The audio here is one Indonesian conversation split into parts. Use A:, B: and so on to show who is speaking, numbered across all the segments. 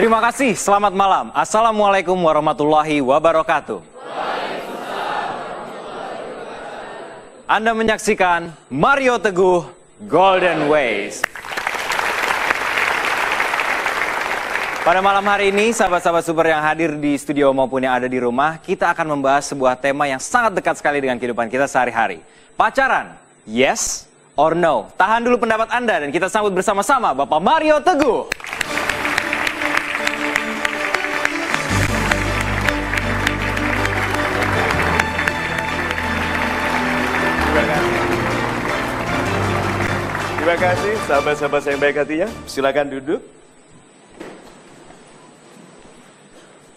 A: Terima kasih, selamat malam. Assalamualaikum warahmatullahi wabarakatuh. Anda menyaksikan Mario Teguh Golden Ways. Pada malam hari ini, sahabat-sahabat super yang hadir di studio maupun yang ada di rumah, kita akan membahas sebuah tema yang sangat dekat sekali dengan kehidupan kita sehari-hari. Pacaran, yes or no? Tahan dulu pendapat Anda dan kita sambut bersama-sama Bapak Mario Teguh.
B: Terima kasih sahabat-sahabat yang baik hatinya. Silakan duduk.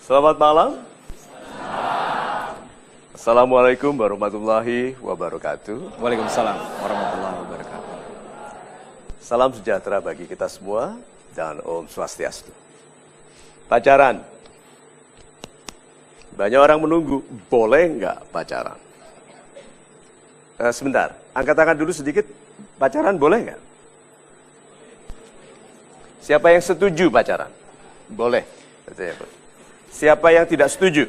B: Selamat malam. Assalamualaikum warahmatullahi wabarakatuh.
A: Waalaikumsalam warahmatullahi wabarakatuh.
B: Salam sejahtera bagi kita semua dan Om Swastiastu. Pacaran. Banyak orang menunggu, boleh nggak pacaran? Sebentar, angkat tangan dulu sedikit. Pacaran boleh nggak? Siapa yang setuju pacaran? Boleh. Siapa yang tidak setuju?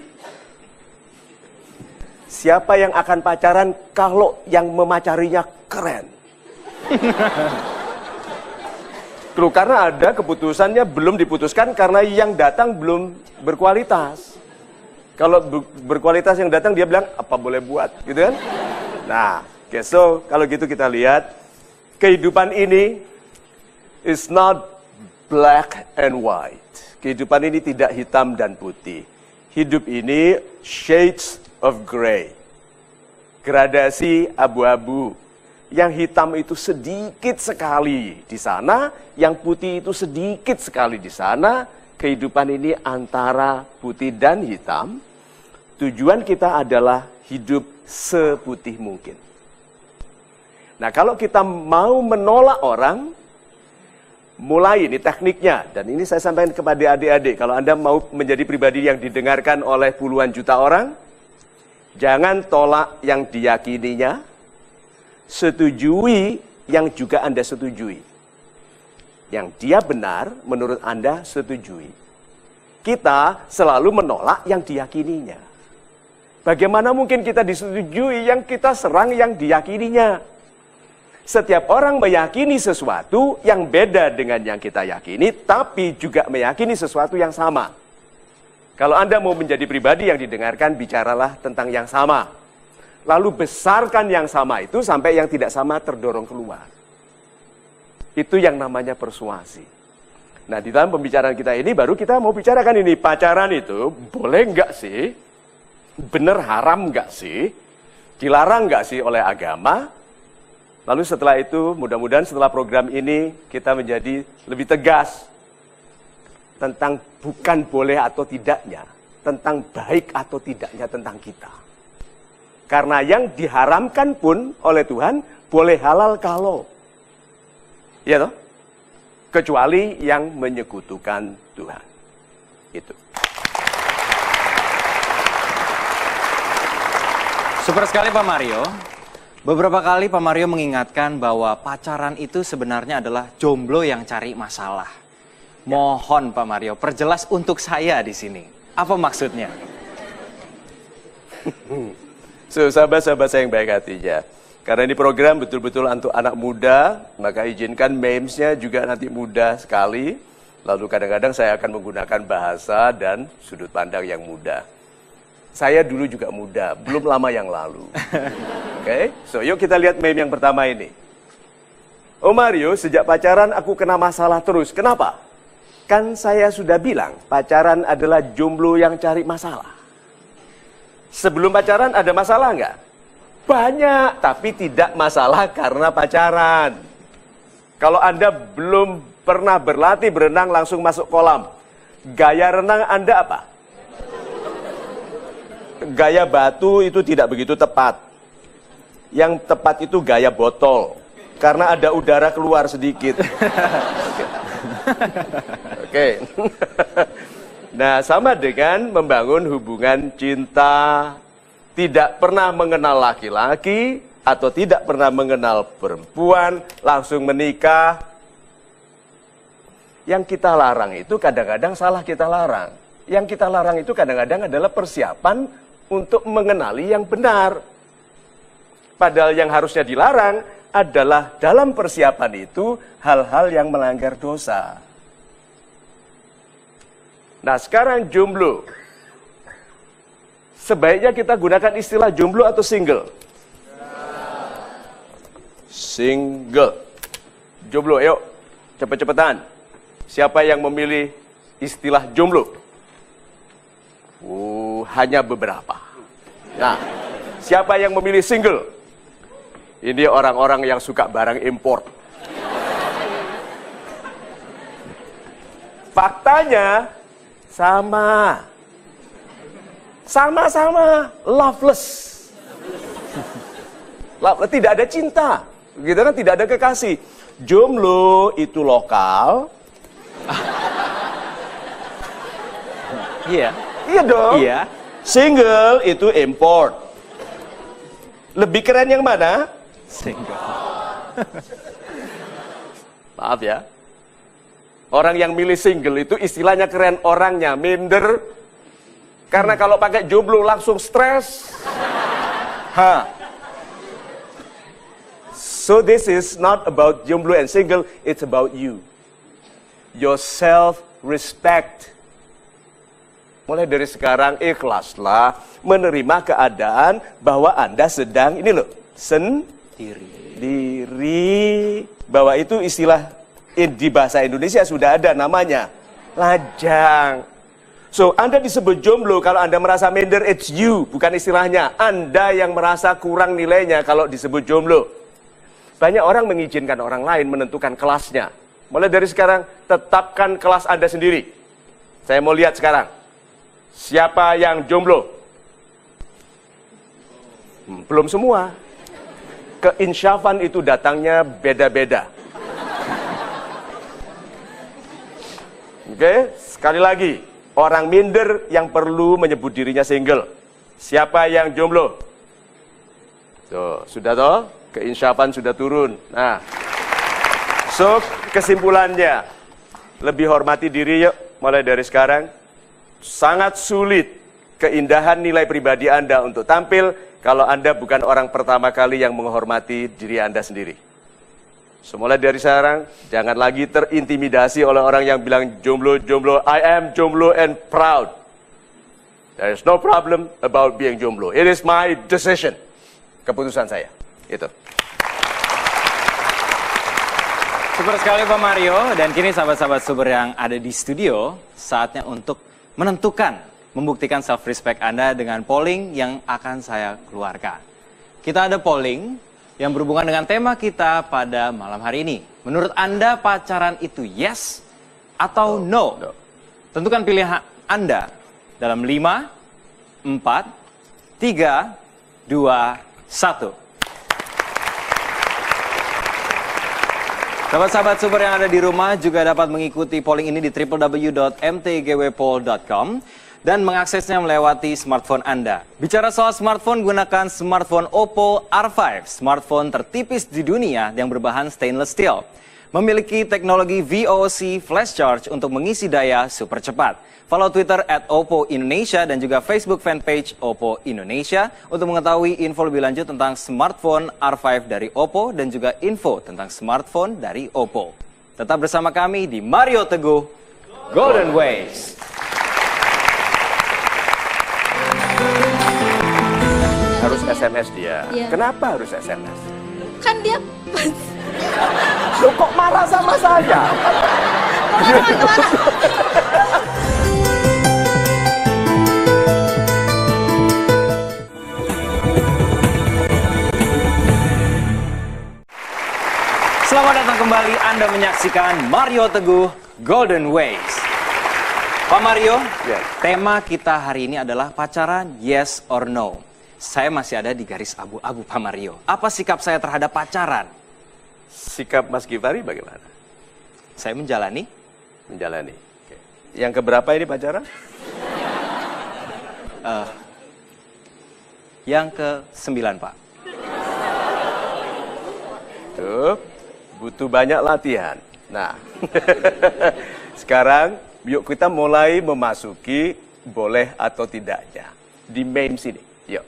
B: Siapa yang akan pacaran kalau yang memacarinya keren? Karena ada keputusannya belum diputuskan karena yang datang belum berkualitas. Kalau berkualitas yang datang dia bilang, apa boleh buat, gitu kan? Nah, so kalau gitu kita lihat, kehidupan ini is not black and white. Kehidupan ini tidak hitam dan putih. Hidup ini shades of gray. Gradasi abu-abu. Yang hitam itu sedikit sekali di sana, yang putih itu sedikit sekali di sana. Kehidupan ini antara putih dan hitam. Tujuan kita adalah hidup seputih mungkin. Nah, kalau kita mau menolak orang, mulai ini tekniknya, dan ini saya sampaikan kepada adik-adik, kalau Anda mau menjadi pribadi yang didengarkan oleh puluhan juta orang, jangan tolak yang diyakininya, setujui yang juga Anda setujui. Yang dia benar, menurut Anda setujui. Kita selalu menolak yang diyakininya. Bagaimana mungkin kita disetujui yang kita serang yang diyakininya? Setiap orang meyakini sesuatu yang beda dengan yang kita yakini, tapi juga meyakini sesuatu yang sama. Kalau Anda mau menjadi pribadi yang didengarkan, bicaralah tentang yang sama. Lalu besarkan yang sama itu sampai yang tidak sama terdorong keluar. Itu yang namanya persuasi. Nah, di dalam pembicaraan kita ini baru kita mau bicarakan ini. Pacaran itu boleh nggak sih? Bener haram nggak sih? Dilarang nggak sih oleh agama? Lalu setelah itu, mudah-mudahan setelah program ini, kita menjadi lebih tegas tentang bukan boleh atau tidaknya, tentang baik atau tidaknya tentang kita. Karena yang diharamkan pun oleh Tuhan, boleh halal kalau. Ya toh? Kecuali yang menyekutukan Tuhan. Itu.
A: Super sekali Pak Mario. Beberapa kali Pak Mario mengingatkan bahwa pacaran itu sebenarnya adalah jomblo yang cari masalah. Mohon Pak Mario, perjelas untuk saya di sini. Apa maksudnya?
B: So, sahabat-sahabat saya yang baik hatinya. Karena ini program betul-betul untuk anak muda, maka izinkan memesnya juga nanti muda sekali. Lalu kadang-kadang saya akan menggunakan bahasa dan sudut pandang yang muda. Saya dulu juga muda, belum lama yang lalu. Oke, so yuk kita lihat meme yang pertama ini. Oh Mario, sejak pacaran aku kena masalah terus. Kenapa? Kan saya sudah bilang, pacaran adalah jomblo yang cari masalah. Sebelum pacaran ada masalah nggak? Banyak, tapi tidak masalah karena pacaran. Kalau Anda belum pernah berlatih berenang langsung masuk kolam, gaya renang Anda apa? Gaya batu itu tidak begitu tepat. Yang tepat itu gaya botol. Karena ada udara keluar sedikit. Oke. Nah, sama dengan membangun hubungan cinta. Tidak pernah mengenal laki-laki atau tidak pernah mengenal perempuan, langsung menikah. Yang kita larang itu kadang-kadang salah kita larang. Yang kita larang itu kadang-kadang adalah persiapan untuk mengenali yang benar. Padahal yang harusnya dilarang adalah dalam persiapan itu hal-hal yang melanggar dosa. Nah, sekarang jomblo. Sebaiknya kita gunakan istilah jomblo atau single? Single. Jomblo, yuk. Cepet-cepetan. Siapa yang memilih istilah jomblo? Hanya beberapa. Nah, siapa yang memilih single? Ini orang-orang yang suka barang import. Faktanya sama. Sama-sama loveless. Tidak ada cinta. Gitu kan, tidak ada kekasih. Jomblo itu lokal.
A: Iya.
B: Iya dong.
A: Iya.
B: Single itu import. Lebih keren yang mana?
A: Single.
B: Maaf ya. Orang yang milih single itu istilahnya keren, orangnya minder. Karena kalau pakai jomblo langsung stres. So this is not about jomblo and single, it's about you. Your self-respect. Mulai dari sekarang ikhlaslah menerima keadaan bahwa Anda sedang, ini loh, sendiri. Bahwa itu istilah di bahasa Indonesia sudah ada namanya, lajang. So, Anda disebut jomblo kalau Anda merasa minder, it's you, bukan istilahnya. Anda yang merasa kurang nilainya kalau disebut jomblo. Banyak orang mengizinkan orang lain menentukan kelasnya. Mulai dari sekarang, tetapkan kelas Anda sendiri. Saya mau lihat sekarang. Siapa yang jomblo? Belum semua. Keinsyafan itu datangnya beda-beda. Oke, sekali lagi. Orang minder yang perlu menyebut dirinya single. Siapa yang jomblo? Tuh, sudah toh? Keinsyafan sudah turun. Nah, so kesimpulannya, lebih hormati diri yuk, mulai dari sekarang. Sangat sulit keindahan nilai pribadi Anda untuk tampil kalau Anda bukan orang pertama kali yang menghormati diri Anda sendiri. Semula dari sekarang, jangan lagi terintimidasi oleh orang yang bilang jomblo, jomblo. I am jomblo and proud. There is no problem about being jomblo. It is my decision. Keputusan saya. Itu.
A: Super sekali Pak Mario. Dan kini sahabat-sahabat Super yang ada di studio, saatnya untuk menentukan, membuktikan self-respect Anda dengan polling yang akan saya keluarkan. Kita ada polling yang berhubungan dengan tema kita pada malam hari ini. Menurut Anda pacaran itu yes atau no? Tentukan pilihan Anda dalam 5, 4, 3, 2, 1. Sahabat-sahabat Super yang ada di rumah juga dapat mengikuti polling ini di www.mtgwpoll.com dan mengaksesnya melewati smartphone Anda. Bicara soal smartphone, gunakan smartphone Oppo R5, smartphone tertipis di dunia yang berbahan stainless steel. Memiliki teknologi VOC flash charge untuk mengisi daya super cepat. Follow Twitter @OppoIndonesia dan juga Facebook fanpage Oppo Indonesia untuk mengetahui info lebih lanjut tentang smartphone R5 dari Oppo dan juga info tentang smartphone dari Oppo. Tetap bersama kami di Mario Teguh Golden Ways.
B: Harus SMS dia.
C: Iya.
B: Kenapa harus SMS?
C: Kan dia
B: Loh, kok marah sama saya?
A: Selamat datang kembali, Anda menyaksikan Mario Teguh Golden Ways. Pak Mario,
B: Yes.
A: tema kita hari ini adalah pacaran yes or no. Saya masih ada di garis abu-abu Pak Mario. Apa sikap saya terhadap pacaran?
B: Sikap Mas Givari bagaimana?
A: Saya menjalani.
B: Menjalani. Oke. Yang keberapa ini pacaran?
A: Yang ke-9, Pak.
B: Tuh, butuh banyak latihan. Nah, sekarang yuk kita mulai memasuki boleh atau tidaknya. Di main sini, yuk.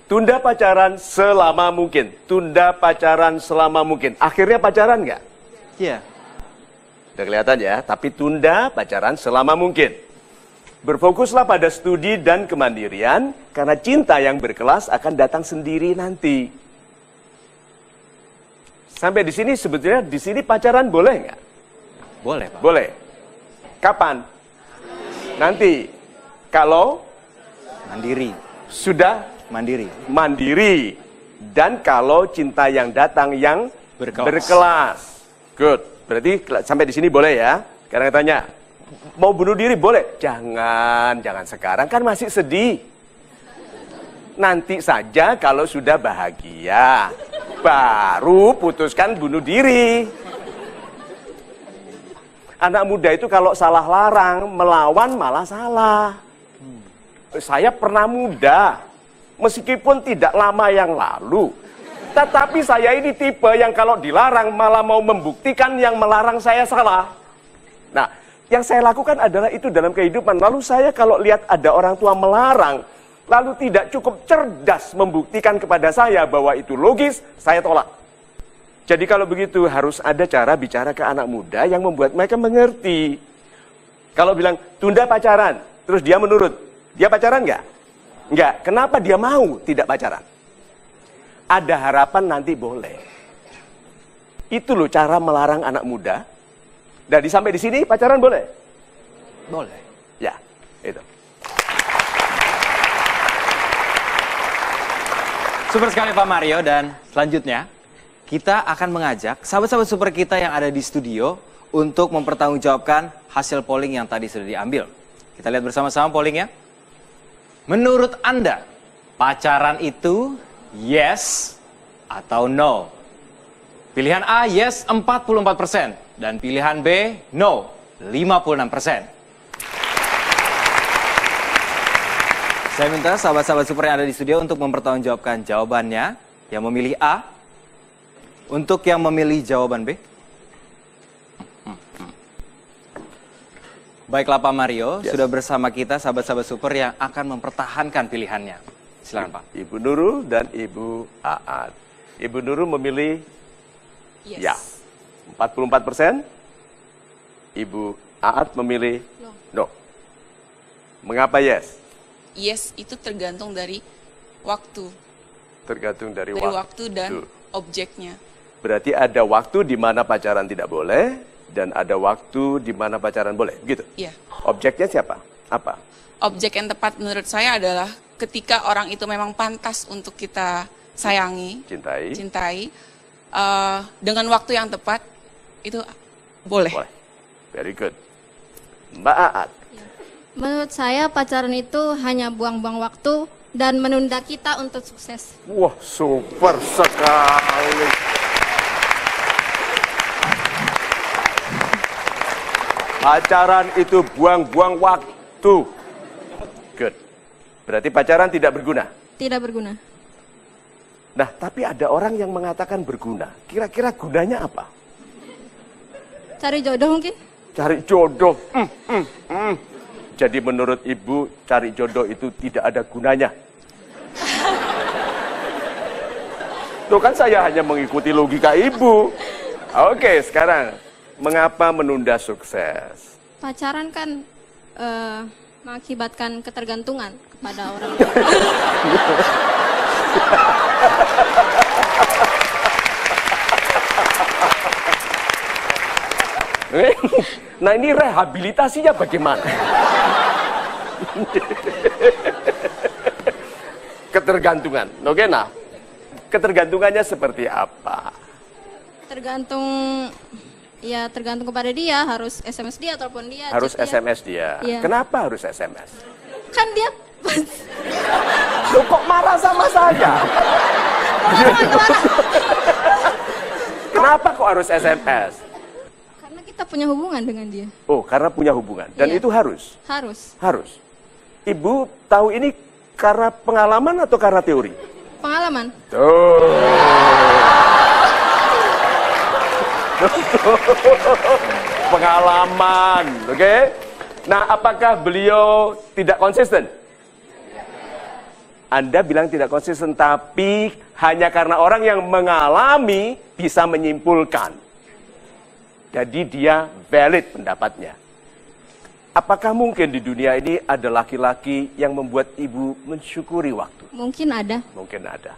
B: Tunda pacaran selama mungkin. Tunda pacaran selama mungkin. Akhirnya pacaran nggak?
A: Iya.
B: Udah kelihatan ya, tapi tunda pacaran selama mungkin. Berfokuslah pada studi dan kemandirian, karena cinta yang berkelas akan datang sendiri nanti. Sampai di sini sebetulnya di sini pacaran boleh nggak?
A: Boleh, Pak.
B: Boleh. Kapan? Nanti. Kalau
A: Mandiri.
B: sudah
A: Mandiri.
B: mandiri. Dan kalau cinta yang datang yang berkelas. Good. Berarti sampai di sini boleh ya. Sekarang tanya, mau bunuh diri boleh? Jangan sekarang, kan masih sedih. Nanti saja kalau sudah bahagia, baru putuskan bunuh diri. Anak muda itu kalau salah larang, melawan malah salah. Saya pernah muda, meskipun tidak lama yang lalu. Tetapi saya ini tipe yang kalau dilarang malah mau membuktikan yang melarang saya salah. Nah, yang saya lakukan adalah itu dalam kehidupan. Lalu saya kalau lihat ada orang tua melarang, lalu tidak cukup cerdas membuktikan kepada saya bahwa itu logis, saya tolak. Jadi kalau begitu harus ada cara bicara ke anak muda yang membuat mereka mengerti. Kalau bilang tunda pacaran, terus dia menurut, dia pacaran nggak? Nggak. Kenapa dia mau tidak pacaran? Ada harapan nanti boleh. Itu loh cara melarang anak muda. Dari sampai di sini pacaran boleh?
A: Boleh.
B: Ya, itu.
A: Super sekali Pak Mario, dan selanjutnya kita akan mengajak sahabat-sahabat super kita yang ada di studio untuk mempertanggungjawabkan hasil polling yang tadi sudah diambil. Kita lihat bersama-sama pollingnya. Menurut Anda, pacaran itu yes atau no? Pilihan A yes 44% dan pilihan B no 56%. Saya minta sahabat-sahabat super yang ada di studio untuk mempertanggungjawabkan jawabannya. Yang memilih A, untuk yang memilih jawaban B. Baiklah Pak Mario,
B: Yes.
A: sudah bersama kita sahabat-sahabat super yang akan mempertahankan pilihannya. Silakan Pak.
B: Ibu Nurul dan Ibu Aat. Ibu Nurul memilih
C: Yes.
B: ya 44%. Ibu Aat memilih no. Mengapa yes?
C: Yes itu tergantung dari waktu,
B: Tergantung dari
C: waktu dan objeknya.
B: Berarti ada waktu di mana pacaran tidak boleh dan ada waktu di mana pacaran boleh, begitu?
C: Iya.
B: Objeknya siapa? Apa?
C: Objek yang tepat menurut saya adalah ketika orang itu memang pantas untuk kita sayangi, cintai, dengan waktu yang tepat itu boleh.
B: Boleh. Very good. Mbak Aat.
D: Menurut saya pacaran itu hanya buang-buang waktu dan menunda kita untuk sukses.
B: Wah, super sekali. Pacaran itu buang-buang waktu. Good. Berarti pacaran tidak berguna.
D: Tidak berguna.
B: Nah, tapi ada orang yang mengatakan berguna. Kira-kira gunanya apa?
D: Cari jodoh mungkin?
B: Cari jodoh. Jadi menurut Ibu, cari jodoh itu tidak ada gunanya. Tuh kan saya hanya mengikuti logika Ibu. Oke, sekarang mengapa menunda sukses?
D: Pacaran kan mengakibatkan ketergantungan kepada orang lain.
B: Nah, ini rehabilitasinya bagaimana? Ketergantungan. Oke, nah. Ketergantungannya seperti apa?
D: Tergantung kepada dia, harus SMS dia, telepon dia,
B: Harus
D: chat dia.
B: SMS dia.
D: Iya.
B: Kenapa harus SMS?
D: Kan dia
B: Loh, kok marah sama saya? Kenapa kok harus SMS?
D: karena kita punya hubungan dengan dia.
B: Oh, karena punya hubungan. Dan
D: Iya.
B: itu harus?
D: Harus.
B: Harus. Ibu tahu ini karena pengalaman atau karena teori?
D: Pengalaman.
B: Tuh. Pengalaman, oke? Nah, apakah beliau tidak konsisten? Anda bilang tidak konsisten, tapi hanya karena orang yang mengalami bisa menyimpulkan. Jadi dia valid pendapatnya. Apakah mungkin di dunia ini ada laki-laki yang membuat ibu mensyukuri waktu?
D: Mungkin ada.
B: Mungkin ada.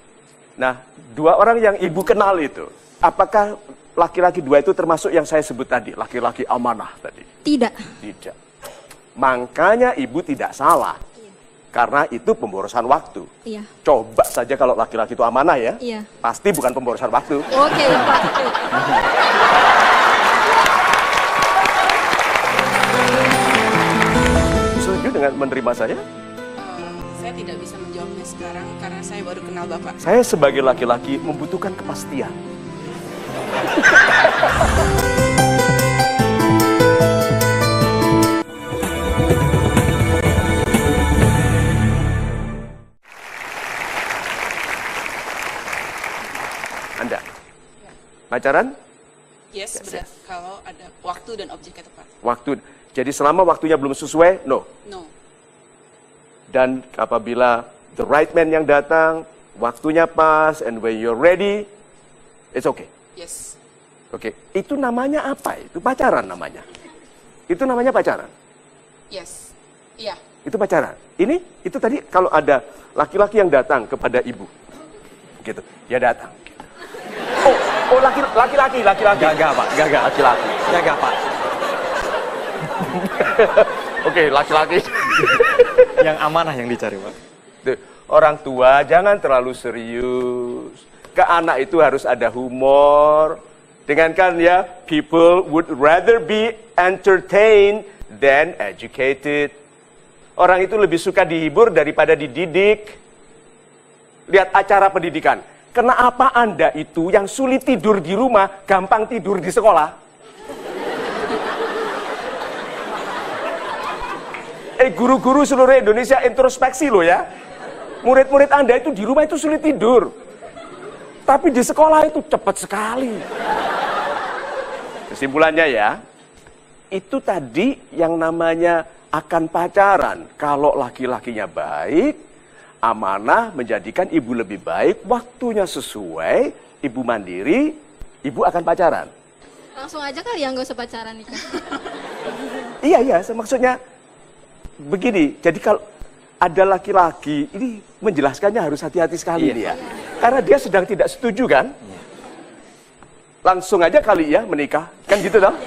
B: Nah, dua orang yang ibu kenal itu, apakah laki-laki dua itu termasuk yang saya sebut tadi, laki-laki amanah tadi?
D: Tidak.
B: Tidak. Makanya ibu tidak salah. Karena itu pemborosan waktu.
D: Iya.
B: Coba saja kalau laki-laki itu amanah ya.
D: Iya.
B: Pasti bukan pemborosan waktu.
D: Oke, Pak.
B: Setuju dengan menerima saya?
C: Saya tidak bisa menjawabnya sekarang karena saya baru kenal Bapak.
B: Saya sebagai laki-laki membutuhkan kepastian. Anda pacaran?
C: Yes, benar. Kalau ada waktu dan objeknya tepat.
B: Waktu. Jadi selama waktunya belum sesuai, no.
C: No.
B: Dan apabila the right man yang datang, waktunya pas, and when you're ready, it's okay.
C: Yes.
B: Oke, itu namanya apa? Itu pacaran namanya. Itu namanya pacaran.
C: Yes. Iya.
B: Itu pacaran. Ini, itu tadi kalau ada laki-laki yang datang kepada ibu, gitu, dia datang. Oh, laki-laki.
A: Gagah, Pak. Gagah.
B: Laki-laki.
A: Gagah, Pak.
B: Oke, laki-laki.
A: Yang amanah yang dicari, Pak.
B: Tuh, orang tua jangan terlalu serius. Ke anak itu harus ada humor. Dengan kan ya, people would rather be entertained than educated. Orang itu lebih suka dihibur daripada dididik. Lihat acara pendidikan. Kenapa Anda itu yang sulit tidur di rumah, gampang tidur di sekolah? Guru-guru seluruh Indonesia introspeksi loh ya. Murid-murid Anda itu di rumah itu sulit tidur. Tapi di sekolah itu cepat sekali. Kesimpulannya ya, itu tadi yang namanya akan pacaran. Kalau laki-lakinya baik, amanah, menjadikan ibu lebih baik, waktunya sesuai, ibu mandiri, ibu akan pacaran.
D: Langsung aja kali ya, nggak usah pacaran nikah.
B: Iya, maksudnya begini, jadi kalau ada laki-laki, ini menjelaskannya harus hati-hati sekali dia. Karena dia sedang tidak setuju kan? Langsung aja kali ya menikah, kan gitu dong?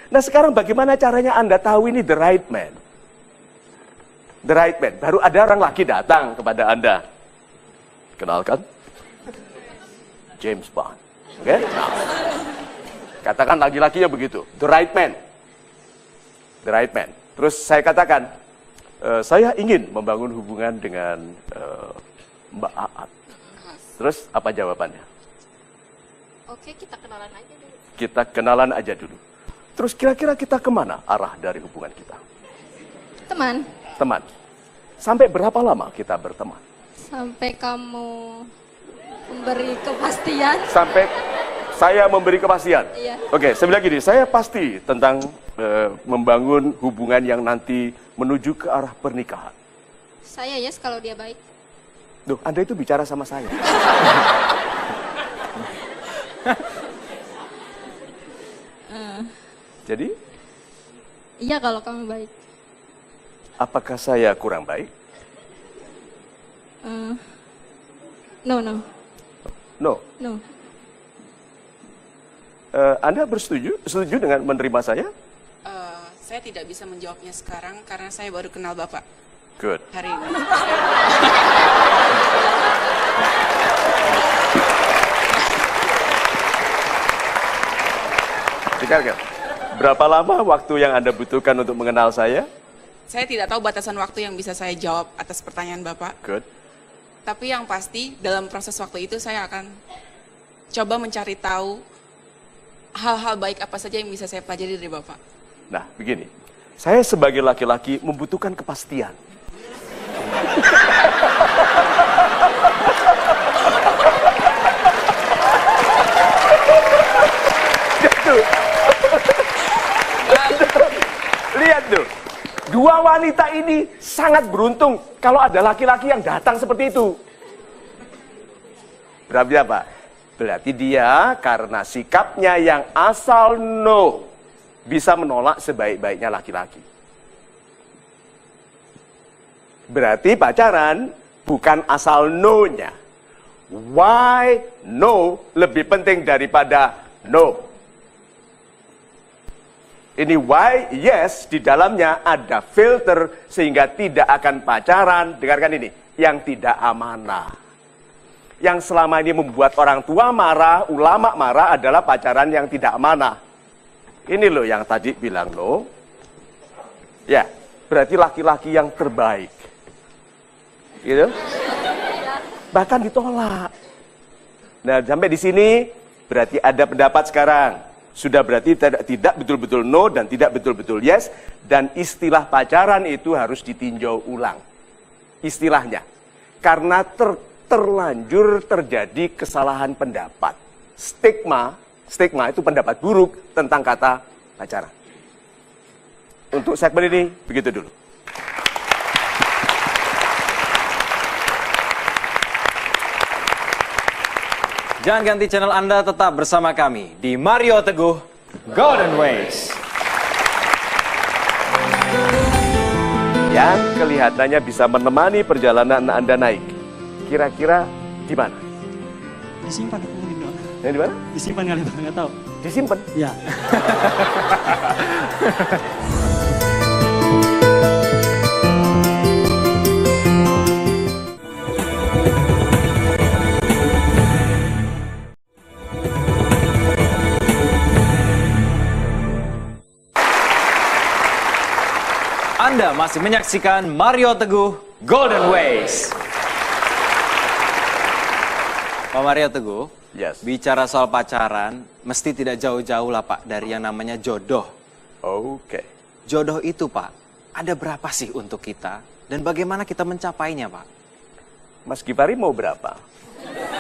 B: Nah sekarang bagaimana caranya Anda tahu ini the right man? The right man, baru ada orang laki datang kepada Anda. Kenalkan, James Bond. Oke? Nah, katakan laki-lakinya begitu, the right man. The right man. Terus saya katakan, saya ingin membangun hubungan dengan Mbak Aat. Terus apa jawabannya?
D: Oke, kita kenalan aja dulu.
B: Kita kenalan aja dulu. Terus kira-kira kita kemana arah dari hubungan kita?
D: Teman.
B: Teman. Sampai berapa lama kita berteman?
D: Sampai kamu memberi kepastian.
B: Sampai saya memberi kepastian?
D: Iya.
B: Oke, saya bilang gini, saya pasti tentang membangun hubungan yang nanti menuju ke arah pernikahan.
D: Saya yes kalau dia baik.
B: Duh, Anda itu bicara sama saya. Jadi?
D: Iya kalau kamu baik.
B: Apakah saya kurang baik?
D: No.
B: No. Anda setuju dengan menerima saya?
C: Saya tidak bisa menjawabnya sekarang karena saya baru kenal Bapak.
B: Good.
C: Hari ini.
B: Dengarkan. Berapa lama waktu yang Anda butuhkan untuk mengenal saya?
C: Saya tidak tahu batasan waktu yang bisa saya jawab atas pertanyaan Bapak.
B: Good.
C: Tapi yang pasti dalam proses waktu itu saya akan coba mencari tahu hal-hal baik apa saja yang bisa saya pelajari dari Bapak.
B: Nah, begini. Saya sebagai laki-laki membutuhkan kepastian. Dua wanita ini sangat beruntung kalau ada laki-laki yang datang seperti itu. Berarti apa? Berarti dia karena sikapnya yang asal no, bisa menolak sebaik-baiknya laki-laki. Berarti pacaran bukan asal no-nya. Why no lebih penting daripada no. Ini why yes, di dalamnya ada filter sehingga tidak akan pacaran, dengarkan ini, yang tidak amanah. Yang selama ini membuat orang tua marah, ulama marah adalah pacaran yang tidak amanah. Ini loh yang tadi bilang no. Ya, berarti laki-laki yang terbaik. Gitu? Bahkan ditolak. Nah, sampai di sini berarti ada pendapat sekarang. Sudah berarti tidak betul-betul no dan tidak betul-betul yes. Dan istilah pacaran itu harus ditinjau ulang. Istilahnya. Karena terlanjur terjadi kesalahan pendapat. Stigma itu pendapat buruk tentang kata pacaran. Untuk segmen ini, begitu dulu.
A: Jangan ganti channel Anda, tetap bersama kami di Mario Teguh Golden Ways.
B: Yang kelihatannya bisa menemani perjalanan Anda naik. Kira-kira di mana?
E: Disimpan aku mungkin doang.
B: Yang di mana?
E: Disimpan kali Bang, nggak tahu.
B: Disimpan?
E: Ya.
A: Anda masih menyaksikan Mario Teguh Golden Ways. Pak Mario Teguh,
B: Yes.
A: bicara soal pacaran, mesti tidak jauh-jauh lah Pak dari yang namanya jodoh.
B: Oke.
A: Jodoh itu Pak, ada berapa sih untuk kita? Dan bagaimana kita mencapainya Pak?
B: Mas Gifari mau berapa?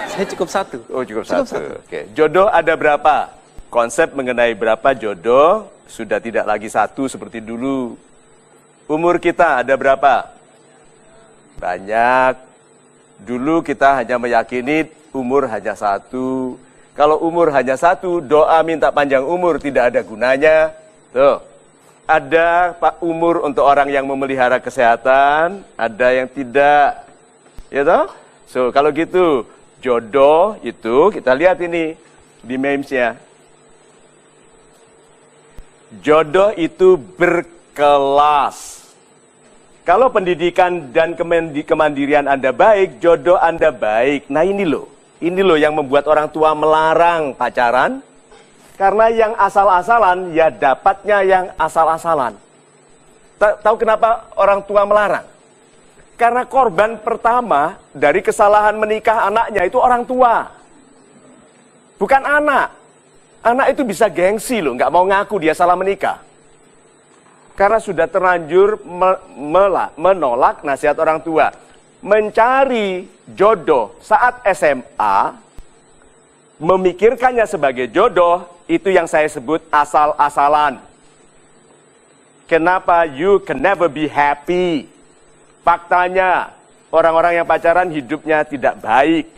A: Saya cukup satu.
B: Oh, cukup satu. Oke. Jodoh ada berapa? Konsep mengenai berapa jodoh sudah tidak lagi satu seperti dulu. Umur kita ada berapa? Banyak. Dulu kita hanya meyakini umur hanya satu. Kalau umur hanya satu, doa minta panjang umur tidak ada gunanya. Tuh. Ada Pak umur untuk orang yang memelihara kesehatan, ada yang tidak. Ya toh? So, kalau gitu, jodoh itu kita lihat ini di memesnya. Jodoh itu berkelas. Kalau pendidikan dan kemandirian Anda baik, jodoh Anda baik. Nah ini loh yang membuat orang tua melarang pacaran. Karena yang asal-asalan, ya dapatnya yang asal-asalan. Tahu kenapa orang tua melarang? Karena korban pertama dari kesalahan menikah anaknya itu orang tua. Bukan anak. Anak itu bisa gengsi loh, nggak mau ngaku dia salah menikah. Karena sudah terlanjur menolak nasihat orang tua. Mencari jodoh saat SMA, memikirkannya sebagai jodoh, itu yang saya sebut asal-asalan. Kenapa you can never be happy? Faktanya, orang-orang yang pacaran hidupnya tidak baik.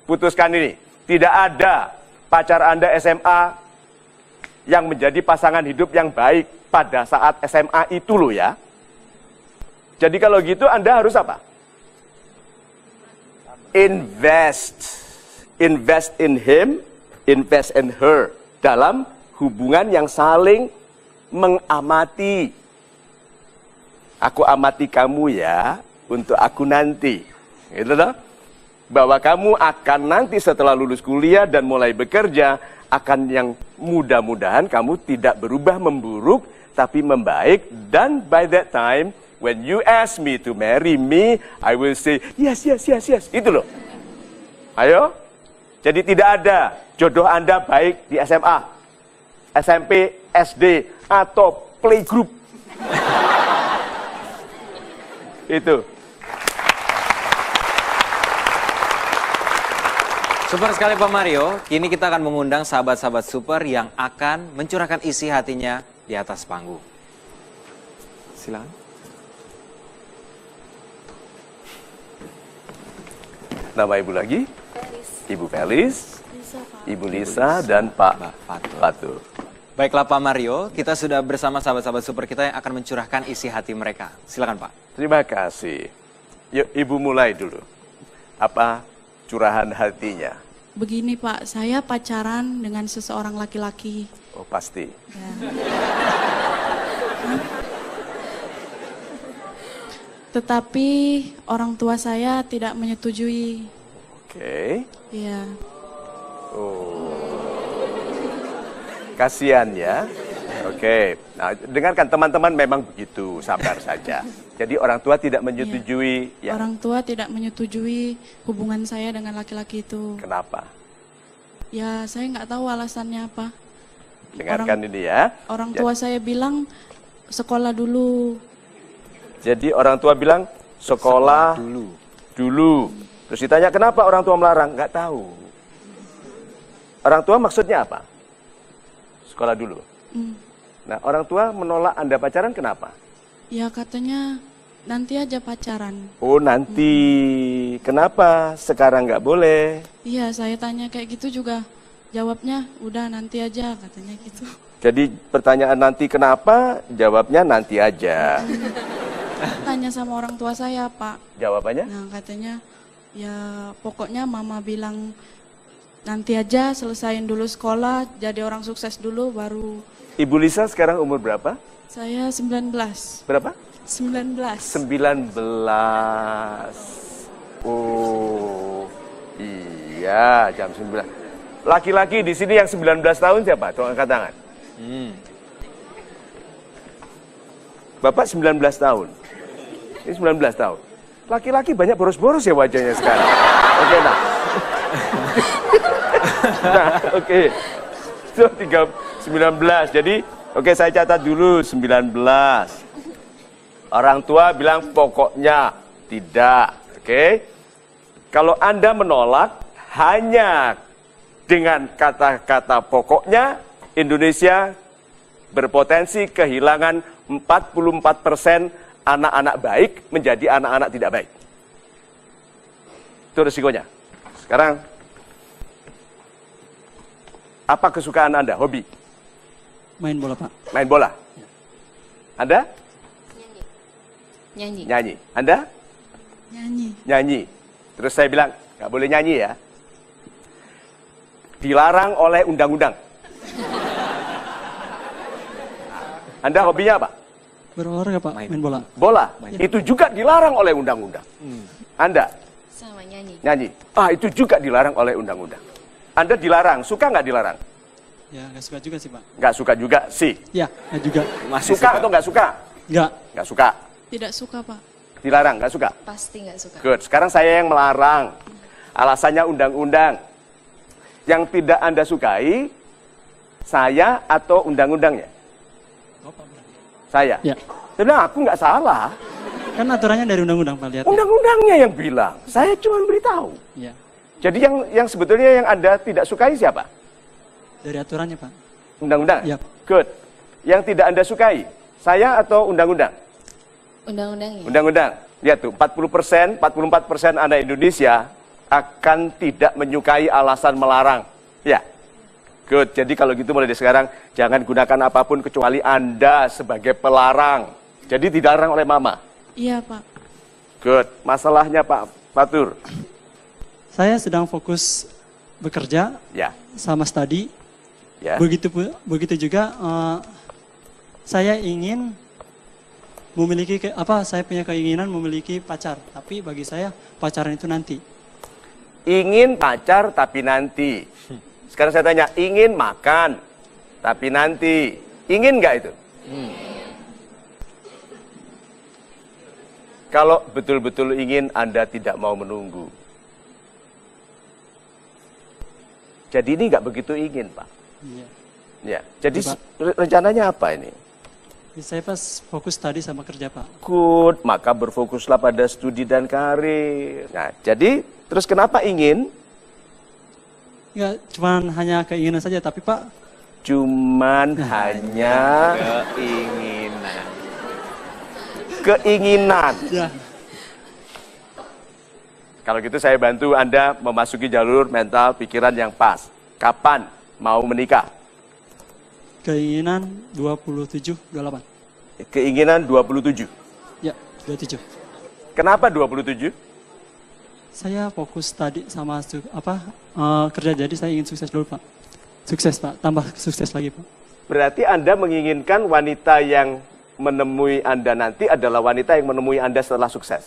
B: Putuskan ini, tidak ada pacar Anda SMA yang menjadi pasangan hidup yang baik pada saat SMA itu loh ya. Jadi kalau gitu Anda harus apa? Invest in him, invest in her. Dalam hubungan yang saling mengamati. Aku amati kamu ya, untuk aku nanti. Gitu loh. Bahwa kamu akan nanti setelah lulus kuliah dan mulai bekerja, akan yang mudah-mudahan kamu tidak berubah memburuk, tapi membaik. Dan by that time, when you ask me to marry me, I will say, yes. Itu loh. Ayo. Jadi tidak ada jodoh Anda baik di SMA, SMP, SD, atau playgroup. Itu.
A: Super sekali Pak Mario, kini kita akan mengundang sahabat-sahabat super yang akan mencurahkan isi hatinya di atas panggung. Silakan.
B: Nama Ibu lagi? Ibu Felis, Ibu Lisa, dan Pak Fatur.
A: Baiklah Pak Mario, kita sudah bersama sahabat-sahabat super kita yang akan mencurahkan isi hati mereka. Silakan Pak.
B: Terima kasih. Yuk Ibu mulai dulu. Apa curahan hatinya?
C: Begini Pak, saya pacaran dengan seseorang laki-laki.
B: Oh pasti.
C: Ya. Tetapi orang tua saya tidak menyetujui.
B: Oke.
C: Iya.
B: Oh. Kasihan ya. Oke. Nah, dengarkan teman-teman memang begitu, sabar saja. Jadi orang tua tidak menyetujui.
C: Iya. Orang tua tidak menyetujui hubungan saya dengan laki-laki itu.
B: Kenapa?
C: Ya, saya nggak tahu alasannya apa.
B: Dengarkan ini ya.
C: Orang tua saya bilang sekolah dulu.
B: Jadi orang tua bilang sekolah dulu. Terus ditanya kenapa orang tua melarang? Nggak tahu. Orang tua maksudnya apa? Sekolah dulu. Nah, orang tua menolak Anda pacaran kenapa?
C: Ya katanya nanti aja pacaran.
B: Oh nanti. Kenapa sekarang nggak boleh?
C: Iya, saya tanya kayak gitu juga. Jawabnya udah nanti aja katanya gitu.
B: Jadi pertanyaan nanti kenapa? Jawabnya nanti aja.
C: Tanya sama orang tua saya, Pak.
B: Jawabannya?
C: Nah, katanya ya pokoknya mama bilang nanti aja selesain dulu sekolah, jadi orang sukses dulu baru.
B: Ibu Lisa sekarang umur berapa?
C: Saya 19.
B: Berapa?
C: 19.
B: 19. Oh, iya jam 9. Laki-laki di sini yang 19 tahun siapa? Tolong angkat tangan. Bapak 19 tahun. Ini 19 tahun. Laki-laki banyak boros-boros ya wajahnya sekarang. Oke, nah. Nah, oke. So, 19. Jadi, oke saya catat dulu 19. Orang tua bilang pokoknya tidak. Oke. Kalau Anda menolak hanya dengan kata-kata pokoknya, Indonesia berpotensi kehilangan 44% anak-anak baik menjadi anak-anak tidak baik. Itu risikonya. Sekarang, apa kesukaan Anda? Hobi?
E: Main bola, Pak.
B: Main bola. Anda?
D: Nyanyi.
B: Nyanyi. Anda?
C: Nyanyi.
B: Nyanyi. Terus saya bilang, nggak boleh nyanyi ya. Dilarang oleh undang-undang. Anda hobinya apa?
E: Berolahraga, Pak. Main bola.
B: Bola. Itu juga dilarang oleh undang-undang. Anda?
D: Sama nyanyi.
B: Nyanyi. Ah, itu juga dilarang oleh undang-undang. Anda dilarang. Suka nggak dilarang?
E: Ya, nggak suka juga sih, Pak.
B: Nggak suka juga sih.
E: Ya, nggak juga.
A: Masih
B: Suka atau nggak suka?
E: Nggak.
B: Nggak suka.
C: Tidak suka, Pak.
B: Dilarang, nggak suka?
D: Pasti nggak suka.
B: Good. Sekarang saya yang melarang. Alasannya undang-undang. Yang tidak Anda sukai, saya atau undang-undangnya? Saya.
E: Ya.
B: Saya bilang, aku nggak salah.
E: Kan aturannya dari undang-undang, Pak. Lihat.
B: Undang-undangnya yang bilang. Saya cuma beritahu.
E: Ya.
B: Jadi yang sebetulnya yang Anda tidak sukai siapa?
E: Dari aturannya, Pak.
B: Undang-undang?
E: Ya.
B: Good. Yang tidak Anda sukai, saya atau undang-undang?
D: Undang-undangnya.
B: Undang-undang. Lihat tuh, 40%, 44% anak Indonesia akan tidak menyukai alasan melarang. Ya. Good. Jadi kalau gitu mulai dari sekarang, jangan gunakan apapun kecuali Anda sebagai pelarang. Jadi dilarang oleh mama.
C: Iya, Pak.
B: Good. Masalahnya Pak Fatur.
E: Saya sedang fokus bekerja
B: Ya.
E: sama studi.
B: Ya.
E: Begitu juga saya ingin memiliki saya punya keinginan memiliki pacar, tapi bagi saya pacaran itu nanti.
B: Ingin pacar tapi nanti. Sekarang saya tanya, ingin makan tapi nanti. Ingin nggak itu? Kalau betul-betul ingin, Anda tidak mau menunggu. Jadi ini nggak begitu ingin, Pak.
E: Iya.
B: Ya. Jadi rencananya apa ini?
E: Saya pas fokus tadi sama kerja, Pak.
B: Good, maka berfokuslah pada studi dan karir. Nah, jadi terus kenapa ingin?
E: Enggak, cuman hanya keinginan saja, tapi Pak.
B: Cuman hanya keinginan.
E: Ya.
B: Kalau gitu saya bantu Anda memasuki jalur mental pikiran yang pas. Kapan mau menikah?
E: Keinginan 27, 28.
B: Keinginan 27.
E: Ya, 27.
B: Kenapa 27?
E: Saya fokus tadi sama kerja, jadi saya ingin sukses dulu, Pak. Sukses, Pak. Tambah sukses lagi, Pak.
B: Berarti Anda menginginkan wanita yang menemui Anda nanti adalah wanita yang menemui Anda setelah sukses.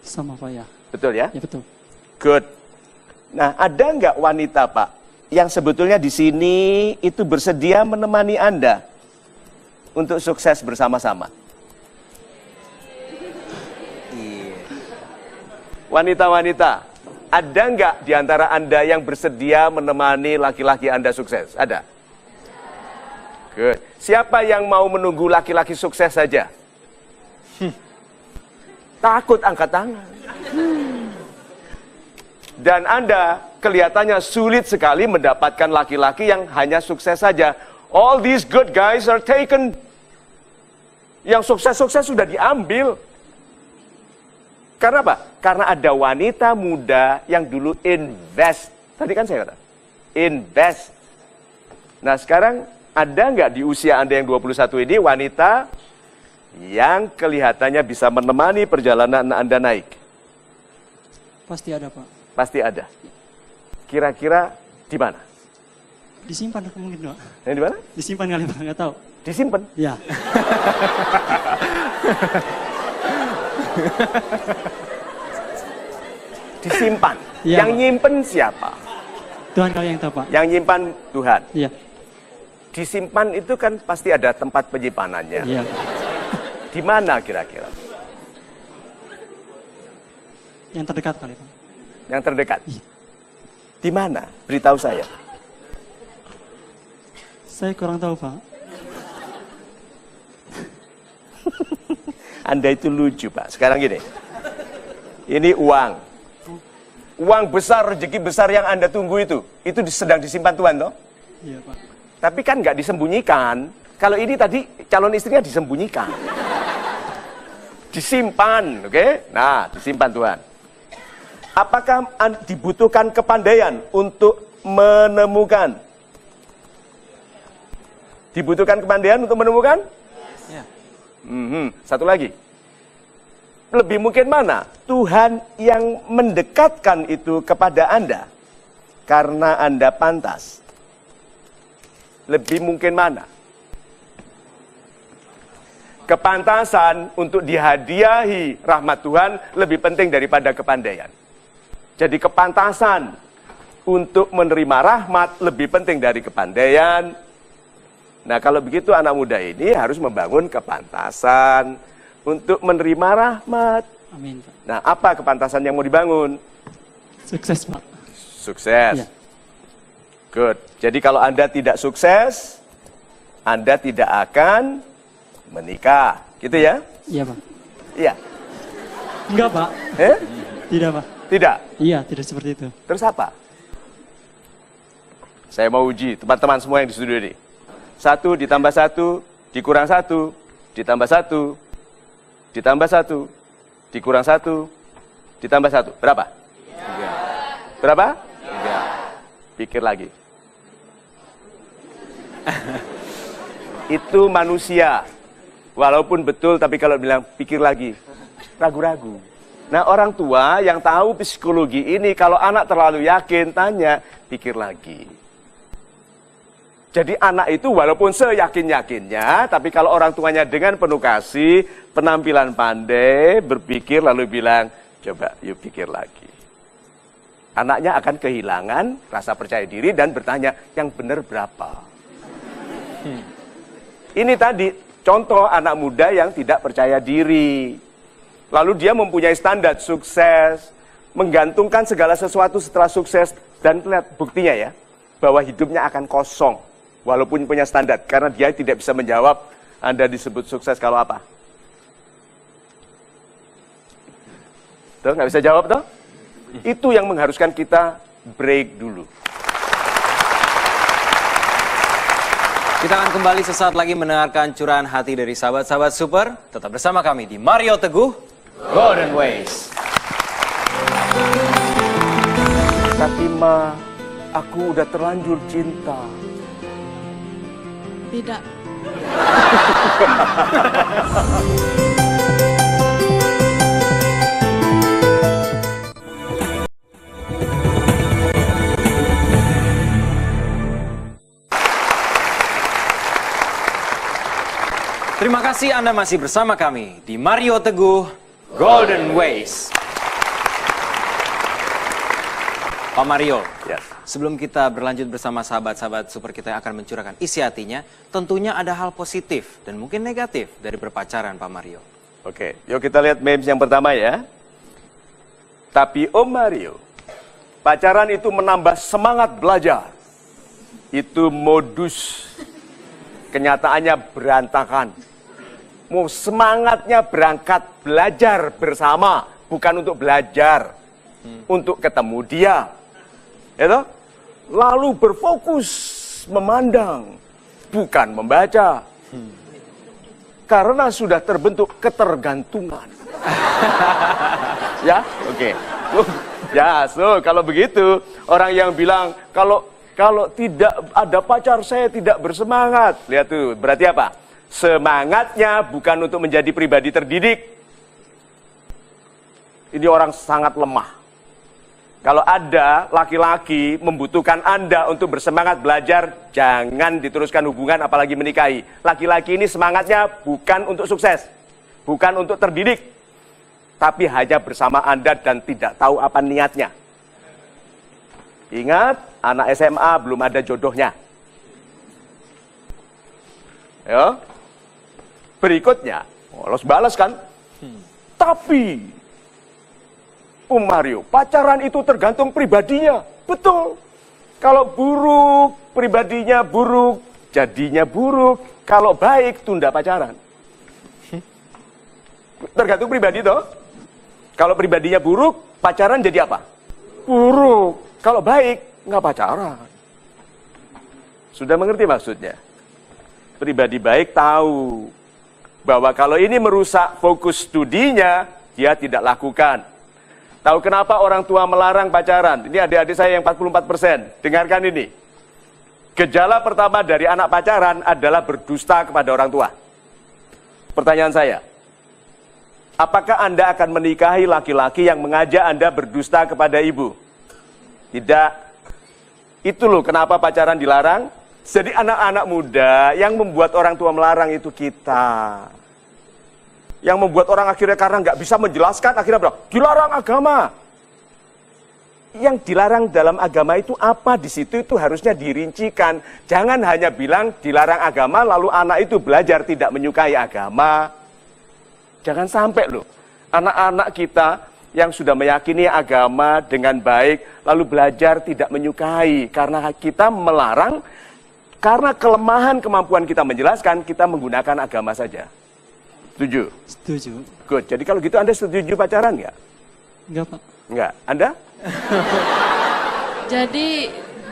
E: Sama, Pak, ya.
B: Betul ya?
E: Ya, betul.
B: Good. Nah, ada nggak wanita, Pak, yang sebetulnya di sini itu bersedia menemani Anda untuk sukses bersama-sama? Wanita-wanita, ada nggak di antara Anda yang bersedia menemani laki-laki Anda sukses? Ada? Good. Siapa yang mau menunggu laki-laki sukses saja? Takut angkat tangan. Dan Anda kelihatannya sulit sekali mendapatkan laki-laki yang hanya sukses saja. All these good guys are taken. Yang sukses-sukses sudah diambil. Karena apa? Karena ada wanita muda yang dulu invest. Tadi kan saya kata, invest. Nah sekarang ada nggak di usia Anda yang 21 ini wanita yang kelihatannya bisa menemani perjalanan Anda naik?
E: Pasti ada, Pak.
B: Pasti ada. Kira-kira di mana?
E: Disimpan mungkin, Pak.
B: Yang di mana?
E: Disimpan kali, Pak. Nggak tahu.
B: Disimpan?
E: Ya.
B: Disimpan.
E: Ya,
B: Yang
E: Pak.
B: nyimpen siapa?
E: Tuhan kali yang tahu, Pak.
B: Yang nyimpan Tuhan.
E: Iya.
B: Disimpan itu kan pasti ada tempat penyimpanannya.
E: Iya.
B: Di mana kira-kira?
E: Yang terdekat kali, Pak.
B: Yang terdekat. Di mana? Beritahu saya.
E: Saya kurang tahu, Pak.
B: Anda itu lucu, Pak. Sekarang gini. Ini uang. Uang besar, rezeki besar yang Anda tunggu itu sedang disimpan Tuhan, toh?
E: Iya, Pak.
B: Tapi kan nggak disembunyikan. Kalau ini tadi calon istrinya disembunyikan. Disimpan, oke? Nah, disimpan Tuhan. Apakah dibutuhkan kepandaian untuk menemukan? Dibutuhkan kepandaian untuk menemukan?
A: Ya.
B: Satu lagi. Lebih mungkin mana? Tuhan yang mendekatkan itu kepada Anda karena Anda pantas. Lebih mungkin mana? Kepantasan untuk dihadiahi rahmat Tuhan lebih penting daripada kepandaian. Jadi kepantasan untuk menerima rahmat lebih penting dari kepandaian. Nah kalau begitu anak muda ini harus membangun kepantasan untuk menerima rahmat.
E: Amin, Pak.
B: Nah apa kepantasan yang mau dibangun?
E: Sukses, Pak.
B: Sukses.
E: Iya.
B: Good. Jadi kalau Anda tidak sukses, Anda tidak akan menikah. Gitu ya?
E: Iya, Pak.
B: Iya.
E: Enggak, Pak. Tidak, Pak.
B: Tidak?
E: Iya, tidak seperti itu.
B: Terus apa? Saya mau uji teman-teman semua yang di studio ini. 1 ditambah 1, dikurang 1, ditambah 1, ditambah 1, dikurang 1, ditambah 1. Berapa? 3. Berapa? 3. Pikir lagi. Itu manusia. Walaupun betul, tapi kalau bilang pikir lagi, ragu-ragu. Nah orang tua yang tahu psikologi ini, kalau anak terlalu yakin, tanya, pikir lagi. Jadi anak itu walaupun seyakin-yakinnya, tapi kalau orang tuanya dengan penuh kasih, penampilan pandai, berpikir lalu bilang, coba yuk pikir lagi. Anaknya akan kehilangan rasa percaya diri dan bertanya, yang benar berapa? Ini tadi contoh anak muda yang tidak percaya diri. Lalu dia mempunyai standar sukses, menggantungkan segala sesuatu setelah sukses, dan lihat buktinya ya, bahwa hidupnya akan kosong, walaupun punya standar, karena dia tidak bisa menjawab, Anda disebut sukses kalau apa? Tuh, nggak bisa jawab toh? Itu yang mengharuskan kita break dulu.
A: Kita akan kembali sesaat lagi mendengarkan curahan hati dari sahabat-sahabat super. Tetap bersama kami di Mario Teguh Golden Ways.
B: Tapi Ma, aku udah terlanjur cinta.
C: Tidak.
A: Terima kasih Anda masih bersama kami di Mario Teguh Golden Ways. Pak Mario,
B: Yes.
A: sebelum kita berlanjut bersama sahabat-sahabat super kita yang akan mencurahkan isi hatinya, tentunya ada hal positif dan mungkin negatif dari berpacaran, Pak Mario.
B: Oke, yuk kita lihat memes yang pertama ya. Tapi Om Mario, pacaran itu menambah semangat belajar. Itu modus. Kenyataannya berantakan. Mau semangatnya berangkat belajar bersama, bukan untuk belajar. Untuk ketemu dia. Ya toh? Lalu berfokus memandang, bukan membaca. Karena sudah terbentuk ketergantungan. Ya, oke. Ya, so kalau begitu orang yang bilang kalau tidak ada pacar saya tidak bersemangat. Lihat tuh, berarti apa? Semangatnya bukan untuk menjadi pribadi terdidik. Ini orang sangat lemah. Kalau ada laki-laki membutuhkan Anda untuk bersemangat belajar, jangan diteruskan hubungan apalagi menikahi. Laki-laki ini semangatnya bukan untuk sukses, bukan untuk terdidik, tapi hanya bersama Anda dan tidak tahu apa niatnya. Ingat, anak SMA belum ada jodohnya. Ya. Berikutnya, balas kan? Tapi Om Mario, pacaran itu tergantung pribadinya. Betul. Kalau buruk, pribadinya buruk, jadinya buruk. Kalau baik, tunda pacaran. Tergantung pribadi toh. Kalau pribadinya buruk, pacaran jadi apa? Buruk. Kalau baik, nggak pacaran. Sudah mengerti maksudnya? Pribadi baik tahu bahwa kalau ini merusak fokus studinya, dia tidak lakukan. Tahu kenapa orang tua melarang pacaran? Ini adik-adik saya yang 44%. Dengarkan ini. Gejala pertama dari anak pacaran adalah berdusta kepada orang tua. Pertanyaan saya, apakah Anda akan menikahi laki-laki yang mengajak Anda berdusta kepada ibu? Tidak. Itu loh kenapa pacaran dilarang. Jadi anak-anak muda yang membuat orang tua melarang itu kita. Yang membuat orang akhirnya karena nggak bisa menjelaskan, akhirnya bilang, dilarang agama. Yang dilarang dalam agama itu apa? Di situ itu harusnya dirincikan. Jangan hanya bilang dilarang agama, lalu anak itu belajar tidak menyukai agama. Jangan sampai loh, anak-anak kita yang sudah meyakini agama dengan baik, lalu belajar tidak menyukai. Karena kita melarang, karena kelemahan kemampuan kita menjelaskan, kita menggunakan agama saja. Setuju?
E: Setuju.
B: Good. Jadi kalau gitu Anda setuju pacaran nggak?
E: Enggak, Pak.
B: Nggak. Anda?
F: Jadi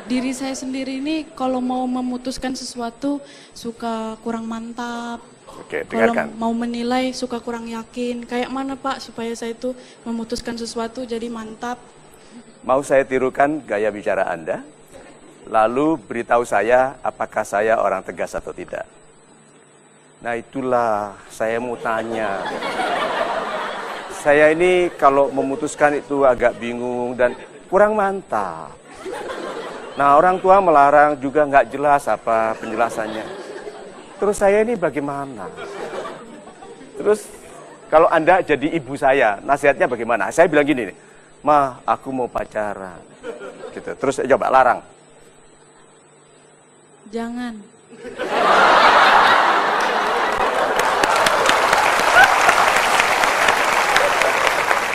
F: diri saya sendiri ini kalau mau memutuskan sesuatu suka kurang mantap.
B: Oke,
F: Kalau
B: dengarkan.
F: mau menilai suka kurang yakin. Kayak mana Pak supaya saya itu memutuskan sesuatu jadi mantap?
B: Mau saya tirukan gaya bicara Anda? Lalu beritahu saya apakah saya orang tegas atau tidak. Nah itulah saya mau tanya. Saya ini kalau memutuskan itu agak bingung dan kurang mantap. Nah orang tua melarang juga nggak jelas apa penjelasannya. Terus saya ini bagaimana? Terus kalau Anda jadi ibu saya, nasihatnya bagaimana? Saya bilang gini nih, Ma, aku mau pacaran. Gitu. Terus saya coba larang.
F: Jangan.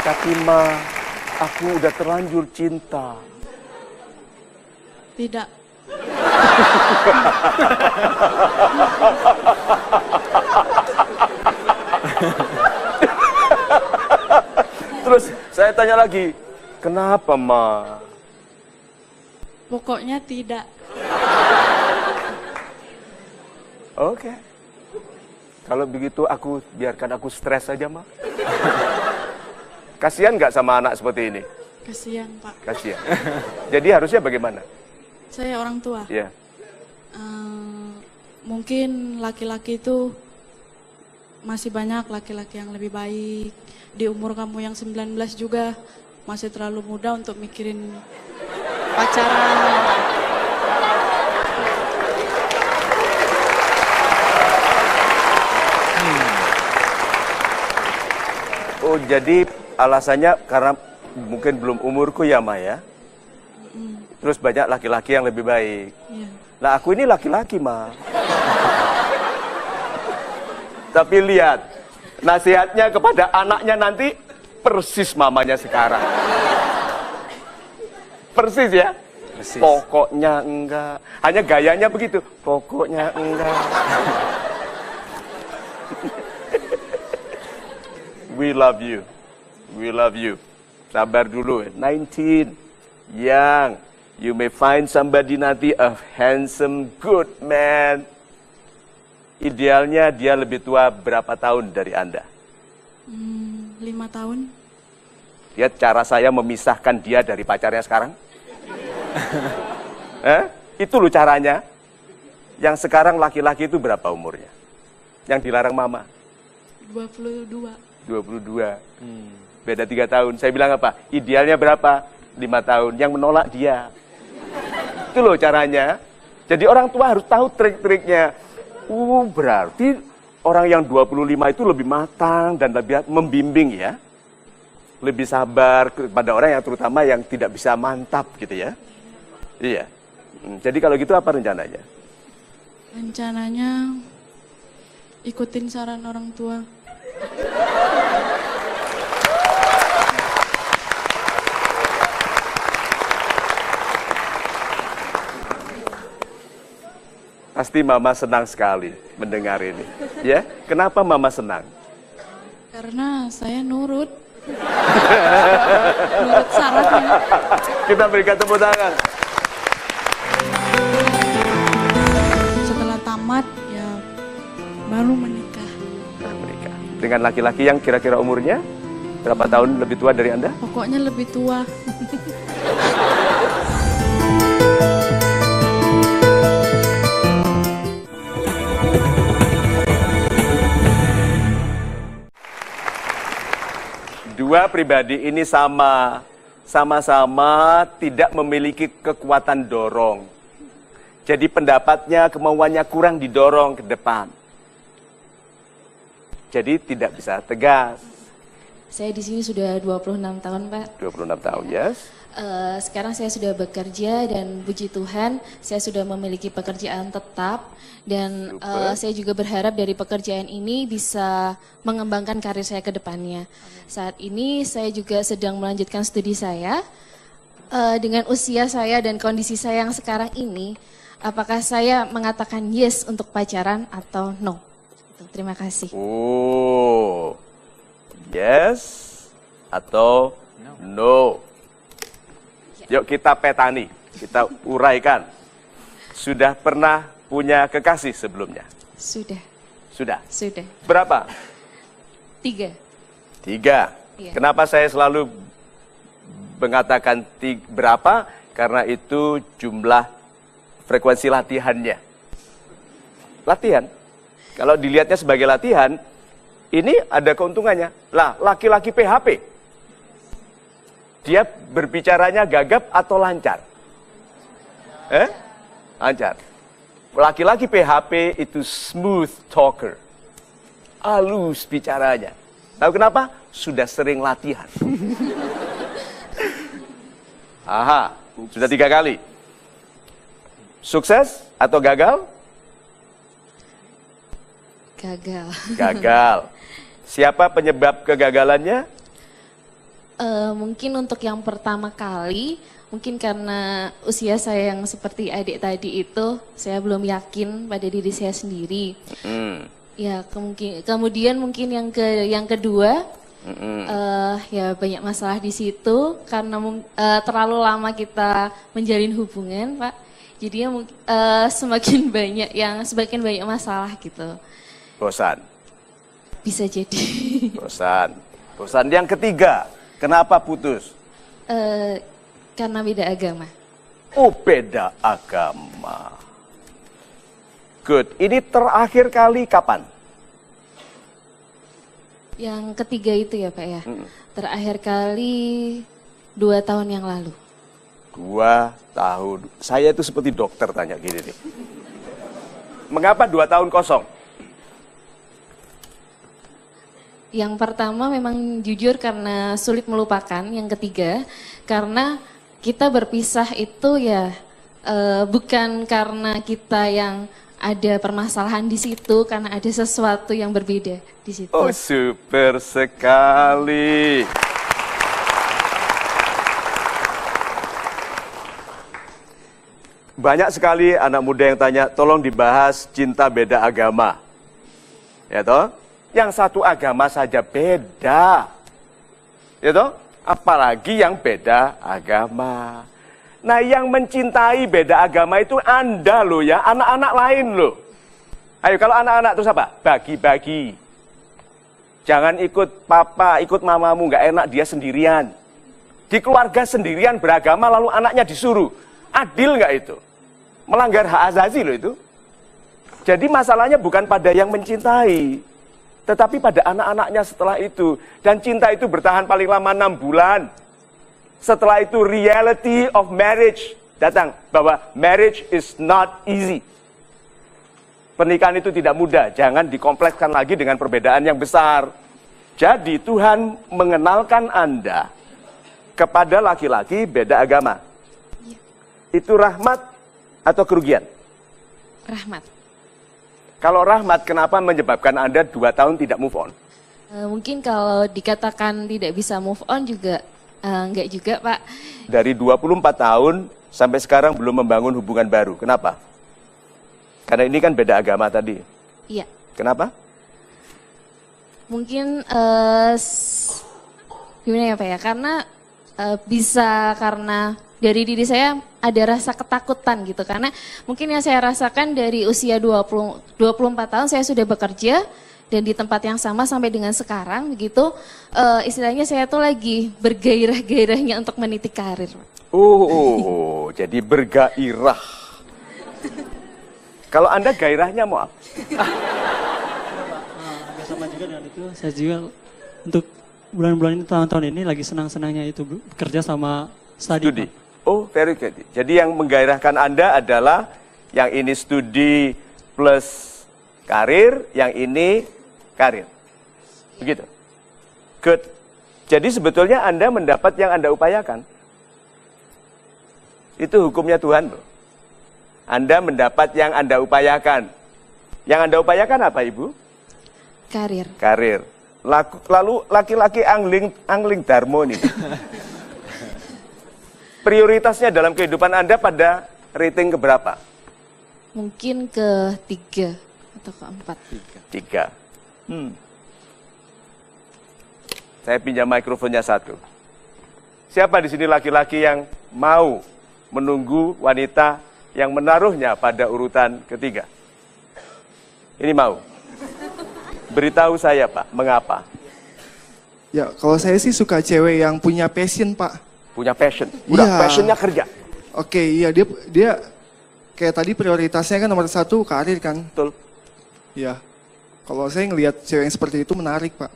B: Tapi Ma, aku udah terlanjur cinta.
F: Tidak.
B: Terus saya tanya lagi, kenapa Ma?
F: Pokoknya tidak.
B: Oke. Kalau begitu biarkan aku stres saja Ma. Kasihan nggak sama anak seperti ini?
F: Kasihan, Pak.
B: Kasihan. Jadi harusnya bagaimana?
F: Saya orang tua.
B: Ya.
F: Mungkin laki-laki itu masih banyak laki-laki yang lebih baik. Di umur kamu yang 19 juga masih terlalu muda untuk mikirin pacaran.
B: Oh, jadi alasannya karena mungkin belum umurku ya, Ma ya? Terus banyak laki-laki yang lebih baik.
F: Iya.
B: Nah, aku ini laki-laki, Ma. Tapi lihat, nasihatnya kepada anaknya nanti persis mamanya sekarang. Persis ya?
A: Persis.
B: Pokoknya enggak. Hanya gayanya begitu. Pokoknya enggak. We love you. We love you. Sabar dulu. 19. Young. You may find somebody nanti a handsome, good man. Idealnya dia lebih tua berapa tahun dari Anda?
F: 5 tahun.
B: Lihat cara saya memisahkan dia dari pacarnya sekarang. Itu loh caranya. Yang sekarang laki-laki itu berapa umurnya? Yang dilarang mama?
F: 22.
B: 22. Beda 3 tahun. Saya bilang apa? Idealnya berapa? 5 tahun. Yang menolak dia. Itu loh caranya. Jadi orang tua harus tahu trik-triknya. Berarti orang yang 25 itu lebih matang dan lebih membimbing ya. Lebih sabar kepada orang yang terutama yang tidak bisa mantap gitu ya. Iya. Jadi kalau gitu apa rencananya?
F: Rencananya ikutin saran orang tua.
B: Pasti Mama senang sekali mendengar ini. Ya, kenapa Mama senang?
F: Karena saya nurut. Nurut sarannya.
B: Kita berikan tepuk tangan.
F: Setelah tamat ya baru menikah.
B: Menikah. Dengan laki-laki yang kira-kira umurnya berapa tahun lebih tua dari Anda?
F: Pokoknya lebih tua.
B: Dua pribadi ini sama-sama tidak memiliki kekuatan dorong. Jadi pendapatnya, kemauannya kurang didorong ke depan. Jadi tidak bisa tegas.
G: Saya di sini sudah 26 tahun, Pak.
B: 26 tahun, yes.
G: Sekarang saya sudah bekerja dan puji Tuhan saya sudah memiliki pekerjaan tetap dan saya juga berharap dari pekerjaan ini bisa mengembangkan karir saya ke depannya. Saat ini saya juga sedang melanjutkan studi saya. Dengan usia saya dan kondisi saya yang sekarang ini, apakah saya mengatakan yes untuk pacaran atau no? Terima kasih.
B: Oh, yes atau no? Yuk kita petani, kita uraikan. Sudah pernah punya kekasih sebelumnya?
G: Sudah.
B: Sudah?
G: Sudah.
B: Berapa?
G: 3.
B: 3.
G: Iya.
B: Kenapa saya selalu mengatakan berapa? Karena itu jumlah frekuensi latihannya. Latihan. Kalau dilihatnya sebagai latihan, ini ada keuntungannya. Lah, laki-laki PHP. Dia berbicaranya gagap atau lancar? Lancar. Laki-laki PHP itu smooth talker. Halus bicaranya. Tahu kenapa? Sudah sering latihan. Aha, sudah 3 kali. Sukses atau gagal?
G: Gagal.
B: Gagal. Siapa penyebab kegagalannya?
G: Mungkin untuk yang pertama kali, mungkin karena usia saya yang seperti adik tadi itu, saya belum yakin pada diri saya sendiri. Ya, kemudian mungkin yang kedua, ya banyak masalah di situ karena terlalu lama kita menjalin hubungan, Pak. Jadinya semakin banyak masalah gitu.
B: Bosan.
G: Bisa jadi.
B: Bosan. Bosan. Yang ketiga, kenapa putus?
G: Karena beda agama.
B: Oh, beda agama. Good. Ini terakhir kali kapan?
G: Yang ketiga itu ya Pak ya. Terakhir kali 2 tahun yang lalu.
B: 2 tahun. Saya itu seperti dokter tanya gini nih. Mengapa 2 tahun kosong?
G: Yang pertama memang jujur karena sulit melupakan. Yang ketiga karena kita berpisah itu ya bukan karena kita yang ada permasalahan di situ, karena ada sesuatu yang berbeda di situ.
B: Oh, super sekali. Banyak sekali anak muda yang tanya, tolong dibahas cinta beda agama. Ya toh? Yang satu agama saja beda. Ya toh? Apalagi yang beda agama. Nah, yang mencintai beda agama itu Anda loh ya, anak-anak lain loh. Ayo, kalau anak-anak itu apa? Bagi-bagi. Jangan ikut papa, ikut mamamu, nggak enak dia sendirian. Di keluarga sendirian beragama lalu anaknya disuruh. Adil nggak itu? Melanggar hak asasi loh itu. Jadi masalahnya bukan pada yang mencintai, tetapi pada anak-anaknya setelah itu. Dan cinta itu bertahan paling lama 6 bulan. Setelah itu reality of marriage datang, bahwa marriage is not easy. Pernikahan itu tidak mudah, jangan dikomplekskan lagi dengan perbedaan yang besar. Jadi Tuhan mengenalkan Anda kepada laki-laki beda agama. Itu rahmat atau kerugian?
G: Rahmat.
B: Kalau rahmat, kenapa menyebabkan Anda 2 tahun tidak move on?
G: Mungkin kalau dikatakan tidak bisa move on juga enggak juga Pak.
B: Dari 24 tahun sampai sekarang belum membangun hubungan baru. Kenapa? Karena ini kan beda agama tadi.
G: Iya.
B: Kenapa?
G: Mungkin gimana ya Pak ya? Karena bisa karena dari diri saya ada rasa ketakutan gitu. Karena mungkin yang saya rasakan dari usia 24 tahun saya sudah bekerja. Dan di tempat yang sama sampai dengan sekarang begitu, istilahnya saya tuh lagi bergairah-gairahnya untuk meniti karir.
B: Oh, jadi bergairah. Kalau Anda gairahnya mau apa?
E: Agak sama juga dengan itu, saya juga untuk bulan-bulan ini, tahun-tahun ini lagi senang-senangnya itu bekerja sama studi.
B: Oh, very good. Jadi yang menggairahkan Anda adalah yang ini studi plus karir, yang ini karir. Begitu. Good. Jadi sebetulnya Anda mendapat yang Anda upayakan. Itu hukumnya Tuhan loh. Anda mendapat yang Anda upayakan. Yang Anda upayakan apa, Ibu?
G: Karir.
B: Karir. Lalu laki-laki angling darmo nih. Prioritasnya dalam kehidupan Anda pada rating keberapa?
G: Mungkin ke-3 atau ke-4.
B: 3. Saya pinjam mikrofonnya 1. Siapa di sini laki-laki yang mau menunggu wanita yang menaruhnya pada urutan ketiga? Ini mau? Beritahu saya Pak, mengapa?
H: Ya, kalau saya sih suka cewek yang punya passion Pak.
B: Punya passion? Udah,
H: ya.
B: Passionnya kerja?
H: Oke, iya dia kayak tadi prioritasnya kan nomor 1 karir kan?
B: Betul.
H: Ya. Kalau saya ngelihat cewek yang seperti itu menarik, Pak.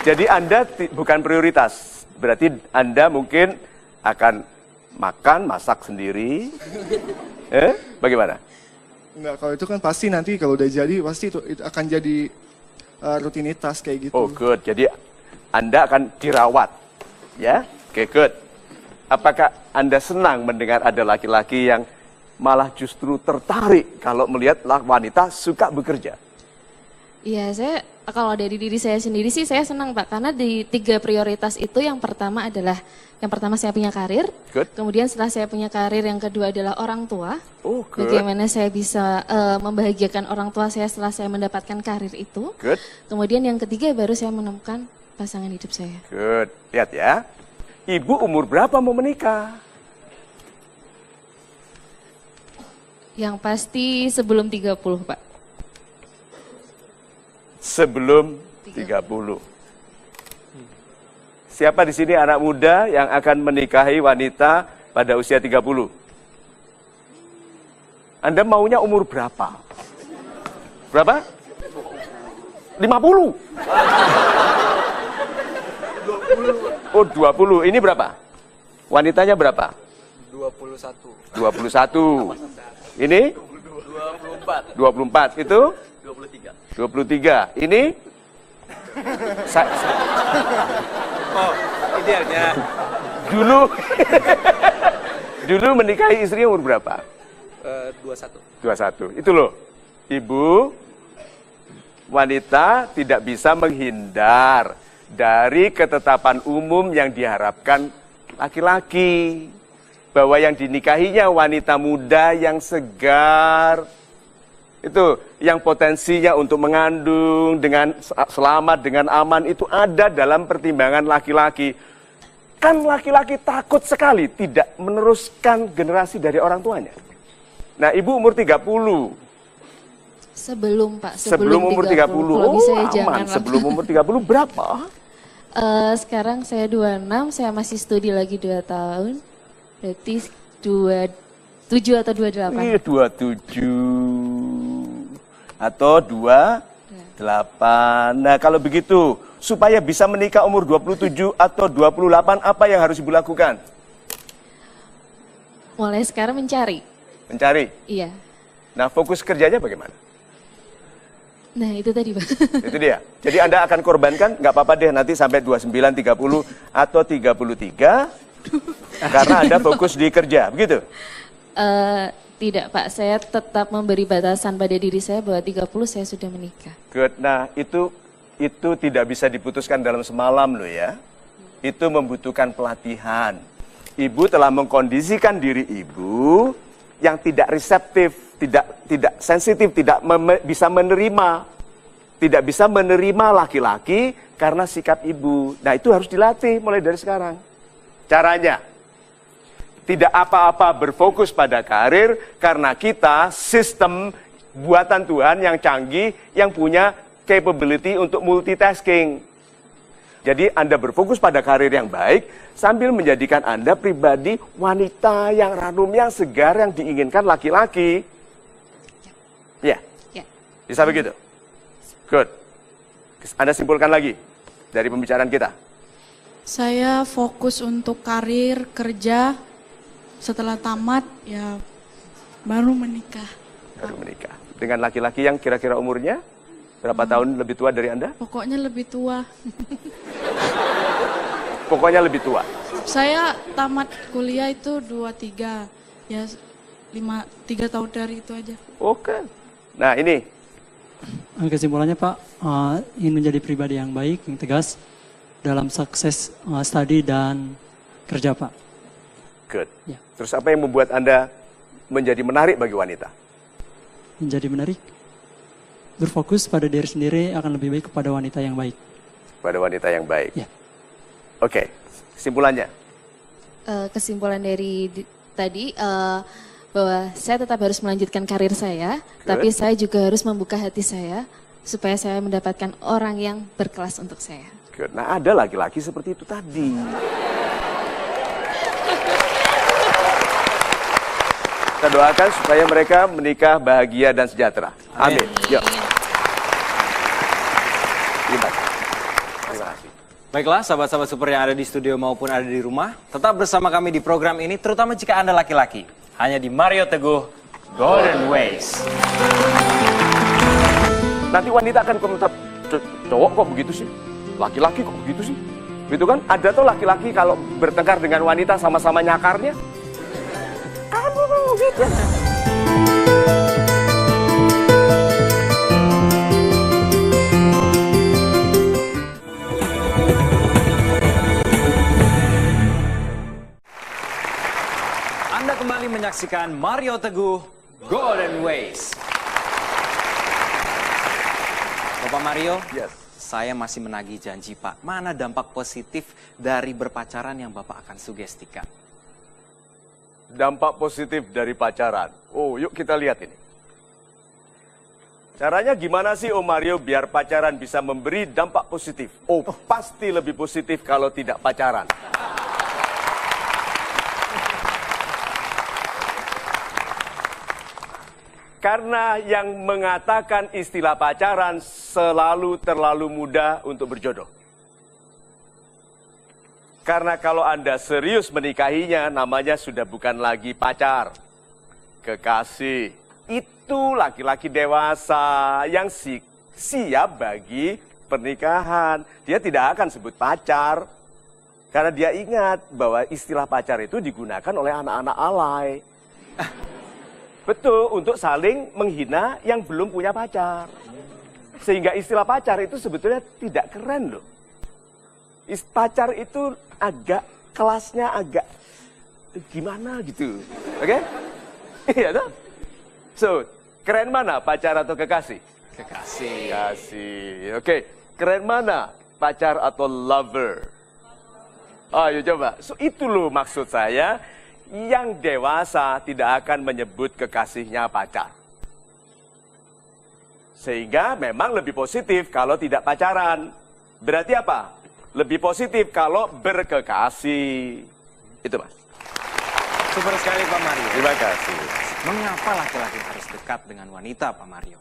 B: Jadi Anda bukan prioritas. Berarti Anda mungkin akan makan, masak sendiri. Bagaimana?
H: Enggak, kalau itu kan pasti nanti kalau udah jadi, pasti itu akan jadi rutinitas kayak gitu.
B: Oh, good. Jadi Anda akan dirawat. Ya? Oke, good. Apakah Anda senang mendengar ada laki-laki yang malah justru tertarik kalau melihat wanita suka bekerja?
G: Iya, saya kalau dari diri saya sendiri sih saya senang Pak, karena di 3 prioritas itu yang pertama saya punya karir,
B: good.
G: Kemudian setelah saya punya karir yang kedua adalah orang tua.
B: Oh, good.
G: Bagaimana saya bisa membahagiakan orang tua saya setelah saya mendapatkan karir itu.
B: Good.
G: Kemudian yang ketiga baru saya menemukan pasangan hidup saya.
B: Good. Lihat ya. Ibu umur berapa mau menikah?
G: Yang pasti sebelum 30, Pak.
B: sebelum 30. Siapa di sini anak muda yang akan menikahi wanita pada usia 30? Anda maunya umur berapa? Berapa? 50. Oh, 20. Ini berapa? Wanitanya berapa?
I: 21.
B: 21. Ini? 24. 24. Itu? 23. Ini?
A: Oh, idealnya.
B: Dulu menikahi istri umur berapa?
I: 21.
B: 21. Itu loh. Ibu, wanita tidak bisa menghindar dari ketetapan umum yang diharapkan laki-laki. Bahwa yang dinikahinya wanita muda yang segar. Itu yang potensinya untuk mengandung dengan selamat, dengan aman itu ada dalam pertimbangan laki-laki. Kan laki-laki takut sekali tidak meneruskan generasi dari orang tuanya. Nah, ibu umur 30.
G: Sebelum Pak,
B: Sebelum umur 30.
G: Kalau bisa ya
B: aman.
G: jangan.
B: Sebelum umur 30 berapa?
G: Sekarang saya 26, saya masih studi lagi 2 tahun. Berarti 27 atau 28?
B: Iya, 27 atau 28. Nah, kalau begitu, supaya bisa menikah umur 27 atau 28, apa yang harus ibu lakukan?
G: Mulai sekarang mencari.
B: Mencari?
G: Iya.
B: Nah, fokus kerjanya bagaimana?
G: Nah, itu tadi, Pak.
B: Itu dia. Jadi Anda akan korbankan, nggak apa-apa deh nanti sampai 29, 30, atau 33, karena Anda fokus di kerja, begitu?
G: Tidak, Pak. Saya tetap memberi batasan pada diri saya bahwa 30 saya sudah menikah.
B: Good. Nah, itu tidak bisa diputuskan dalam semalam loh ya. Itu membutuhkan pelatihan. Ibu telah mengkondisikan diri ibu yang tidak reseptif, tidak sensitif, bisa menerima. Tidak bisa menerima laki-laki karena sikap ibu. Nah, itu harus dilatih mulai dari sekarang. Caranya, tidak apa-apa berfokus pada karir karena kita sistem buatan Tuhan yang canggih, yang punya capability untuk multitasking. Jadi Anda berfokus pada karir yang baik sambil menjadikan Anda pribadi wanita yang ranum, yang segar, yang diinginkan laki-laki. Ya. Bisa begitu? Good. Anda simpulkan lagi dari pembicaraan kita.
F: Saya fokus untuk karir, kerja, setelah tamat ya baru menikah.
B: Baru menikah. Dengan laki-laki yang kira-kira umurnya berapa tahun lebih tua dari Anda?
F: Pokoknya lebih tua.
B: Pokoknya lebih tua.
F: Saya tamat kuliah itu 23, ya 3 tahun dari itu aja.
B: Oke. Nah, ini.
E: Kesimpulannya Pak, ingin menjadi pribadi yang baik, yang tegas dalam sukses studi dan kerja Pak.
B: Good.
E: Ya.
B: Terus apa yang membuat Anda menjadi menarik bagi wanita?
E: Menjadi menarik, berfokus pada diri sendiri akan lebih baik kepada wanita yang baik.
B: Pada wanita yang baik.
E: Ya.
B: Oke, kesimpulannya.
G: Kesimpulan dari tadi bahwa saya tetap harus melanjutkan karir saya, tapi saya juga harus membuka hati saya supaya saya mendapatkan orang yang berkelas untuk saya.
B: Good. Nah, ada laki-laki seperti itu tadi. Kita doakan supaya mereka menikah bahagia dan sejahtera. Amin. Yuk. Terima kasih.
A: Baiklah, sahabat-sahabat super yang ada di studio maupun ada di rumah, tetap bersama kami di program ini, terutama jika Anda laki-laki. Hanya di Mario Teguh, Golden Ways.
B: Nanti wanita akan komentar, cowok kok begitu sih? Laki-laki kok begitu sih? Gitu kan? Ada tuh laki-laki kalau bertengkar dengan wanita sama-sama nyakarnya. Kamu gitu.
A: Anda kembali menyaksikan Mario Teguh, Golden Ways. Bapak Mario,
B: Yes.
A: saya masih menagih janji Pak. Mana dampak positif dari berpacaran yang Bapak akan sugestikan?
B: Dampak positif dari pacaran. Oh, yuk kita lihat ini. Caranya gimana sih Om Mario biar pacaran bisa memberi dampak positif? Oh, pasti lebih positif kalau tidak pacaran. Karena yang mengatakan istilah pacaran selalu terlalu muda untuk berjodoh. Karena kalau Anda serius menikahinya, namanya sudah bukan lagi pacar, kekasih. Itu laki-laki dewasa yang siap bagi pernikahan. Dia tidak akan sebut pacar. Karena dia ingat bahwa istilah pacar itu digunakan oleh anak-anak alay. Betul, untuk saling menghina yang belum punya pacar. Sehingga istilah pacar itu sebetulnya tidak keren loh. Pacar itu agak, kelasnya agak gimana gitu. Oke? Iya toh? So, keren mana pacar atau kekasih?
A: Kekasih.
B: Kekasih. Oke, keren mana pacar atau lover? Ayo coba. So, itu loh maksud saya. Yang dewasa tidak akan menyebut kekasihnya pacar. Sehingga memang lebih positif kalau tidak pacaran. Berarti apa? Lebih positif kalau berkekasih. Itu Mas.
A: Super sekali Pak Mario.
B: Terima kasih.
A: Mengapa laki-laki harus dekat dengan wanita Pak Mario?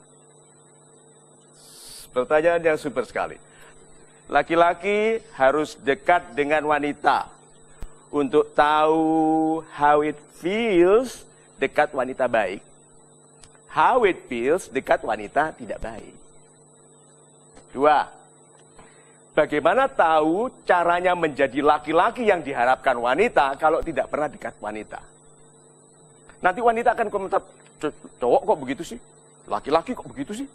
B: Pertanyaan yang super sekali. Laki-laki harus dekat dengan wanita untuk tahu how it feels dekat wanita baik, how it feels dekat wanita tidak baik. 2. Bagaimana tahu caranya menjadi laki-laki yang diharapkan wanita kalau tidak pernah dekat wanita? Nanti wanita akan komentar, cowok kok begitu sih? Laki-laki kok begitu sih?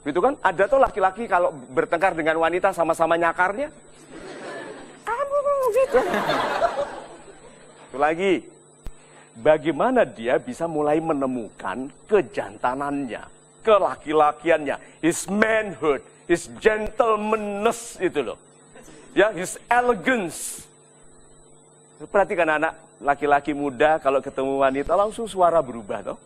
B: Gitu kan? Ada tuh laki-laki kalau bertengkar dengan wanita sama-sama nyakarnya. Kamu gitu. Itu lagi. Bagaimana dia bisa mulai menemukan kejantanannya, kelaki-lakiannya, his manhood, his gentlemaness itu loh. Ya, his elegance. Perhatikan anak laki-laki muda kalau ketemu wanita langsung suara berubah toh.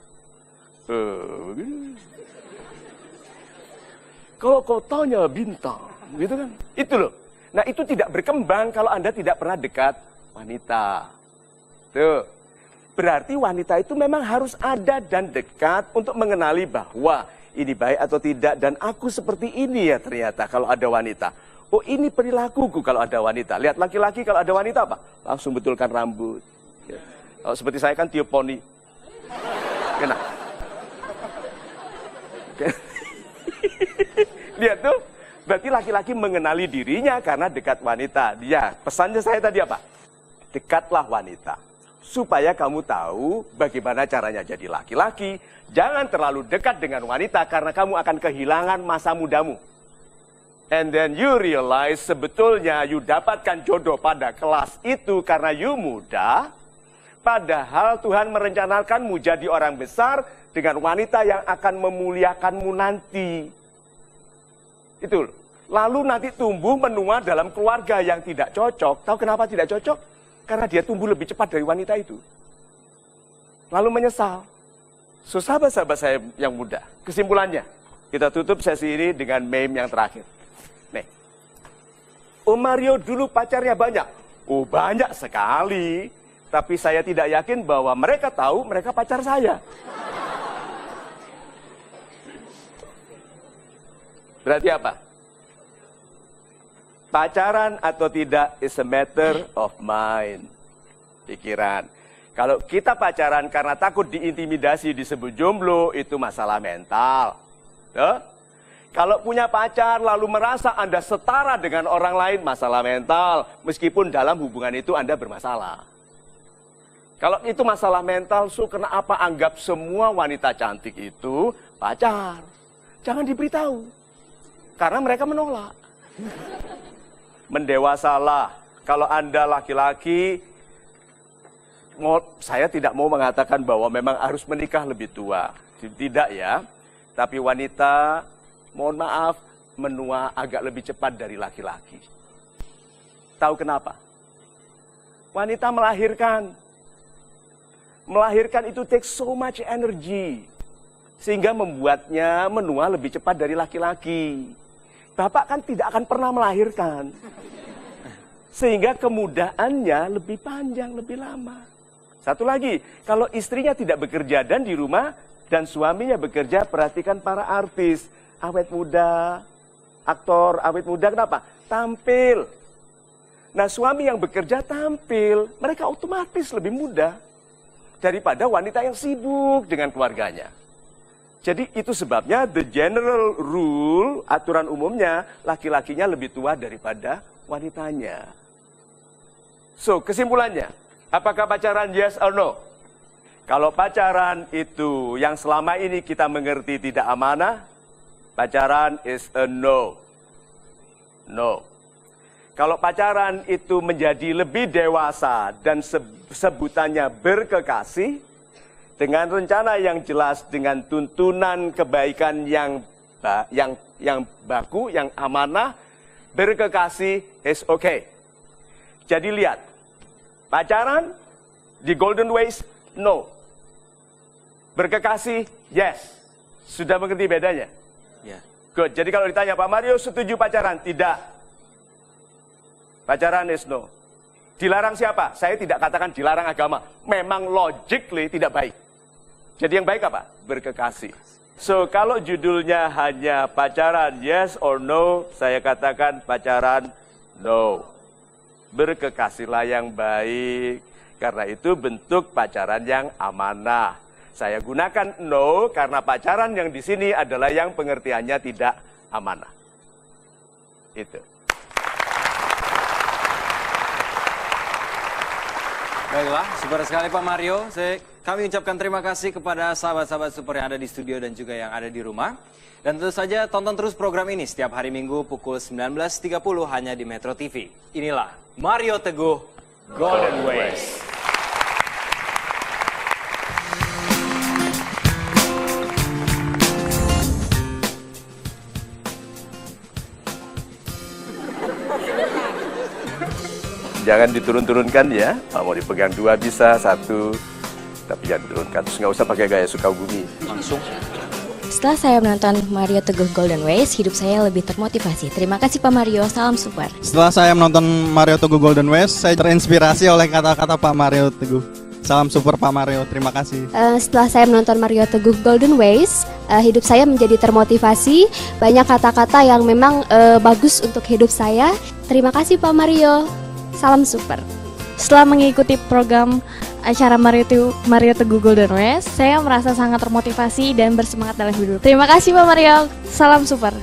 B: Kalau kau tanya bintang, gitu kan? Itu loh. Nah, itu tidak berkembang kalau Anda tidak pernah dekat wanita. Tuh. Berarti wanita itu memang harus ada dan dekat untuk mengenali bahwa ini baik atau tidak dan aku seperti ini ya ternyata kalau ada wanita. Oh, ini perilakuku kalau ada wanita. Lihat laki-laki kalau ada wanita apa? Langsung betulkan rambut. Ya. Kalau seperti saya kan tiup poni. Kena. Lihat tuh, berarti laki-laki mengenali dirinya karena dekat wanita. Dia, pesannya saya tadi apa? Dekatlah wanita. Supaya kamu tahu bagaimana caranya jadi laki-laki. Jangan terlalu dekat dengan wanita karena kamu akan kehilangan masa mudamu. And then you realize sebetulnya you dapatkan jodoh pada kelas itu karena you muda. Padahal Tuhan merencanakanmu jadi orang besar dengan wanita yang akan memuliakanmu nanti. Itu. Lalu nanti tumbuh menua dalam keluarga yang tidak cocok. Tahu kenapa tidak cocok? Karena dia tumbuh lebih cepat dari wanita itu. Lalu menyesal. So, sahabat-sahabat saya yang muda, kesimpulannya, kita tutup sesi ini dengan meme yang terakhir. Nih, Om Mario dulu pacarnya banyak. Oh, banyak sekali. Tapi saya tidak yakin bahwa mereka tahu mereka pacar saya. Berarti apa? Pacaran atau tidak is a matter of mind. Pikiran. Kalau kita pacaran karena takut diintimidasi disebut jomblo, itu masalah mental. Tuh? Kalau punya pacar lalu merasa Anda setara dengan orang lain, masalah mental. Meskipun dalam hubungan itu Anda bermasalah. Kalau itu masalah mental, so kenapa anggap semua wanita cantik itu pacar? Jangan diberitahu. Karena mereka menolak. Mendewasalah. Kalau Anda laki-laki, saya tidak mau mengatakan bahwa memang harus menikah lebih tua. Tidak ya. Tapi wanita, mohon maaf, menua agak lebih cepat dari laki-laki. Tahu kenapa? Wanita melahirkan. Melahirkan itu takes so much energy. Sehingga membuatnya menua lebih cepat dari laki-laki. Bapak kan tidak akan pernah melahirkan. Sehingga kemudahannya lebih panjang, lebih lama. Satu lagi, kalau istrinya tidak bekerja dan di rumah, dan suaminya bekerja, perhatikan para artis. Awet muda, aktor awet muda, kenapa? Tampil. Nah, suami yang bekerja tampil, mereka otomatis lebih muda daripada wanita yang sibuk dengan keluarganya. Jadi itu sebabnya the general rule, aturan umumnya, laki-lakinya lebih tua daripada wanitanya. So, kesimpulannya, apakah pacaran yes or no? Kalau pacaran itu yang selama ini kita mengerti tidak amanah, pacaran is a no. No. Kalau pacaran itu menjadi lebih dewasa dan sebutannya berkekasih, dengan rencana yang jelas, dengan tuntunan kebaikan yang baku, yang amanah, berkekasih is okay. Jadi lihat, pacaran di Golden Ways, no. Berkekasih, yes. Sudah mengerti bedanya?
A: Ya.
B: Good. Jadi kalau ditanya, Pak Mario setuju pacaran? Tidak. Pacaran is no. Dilarang siapa? Saya tidak katakan dilarang agama. Memang logically tidak baik. Jadi yang baik apa? Berkekasih. So, kalau judulnya hanya pacaran yes or no, saya katakan pacaran no. Berkekasihlah yang baik. Karena itu bentuk pacaran yang amanah. Saya gunakan no karena pacaran yang di sini adalah yang pengertiannya tidak amanah. Itu.
A: Baiklah, super sekali Pak Mario. Kami ucapkan terima kasih kepada sahabat-sahabat super yang ada di studio dan juga yang ada di rumah. Dan tentu saja tonton terus program ini setiap hari Minggu pukul 19.30 hanya di Metro TV. Inilah Mario Teguh Golden Ways.
B: Jangan diturun-turunkan ya. Mau dipegang 2 bisa, 1. Tapi jangan diturunkan. Terus nggak usah pakai gaya Sukabumi.
A: Langsung.
J: Setelah saya menonton Mario Teguh Golden Ways, hidup saya lebih termotivasi. Terima kasih Pak Mario, salam super.
K: Setelah saya menonton Mario Teguh Golden Ways, saya terinspirasi oleh kata-kata Pak Mario Teguh. Salam super Pak Mario, terima kasih.
L: Setelah saya menonton Mario Teguh Golden Ways, hidup saya menjadi termotivasi. Banyak kata-kata yang memang bagus untuk hidup saya. Terima kasih Pak Mario. Salam super.
M: Setelah mengikuti program acara Mario Teguh Golden Ways, saya merasa sangat termotivasi dan bersemangat dalam hidup. Terima kasih Pak Mario. Salam super.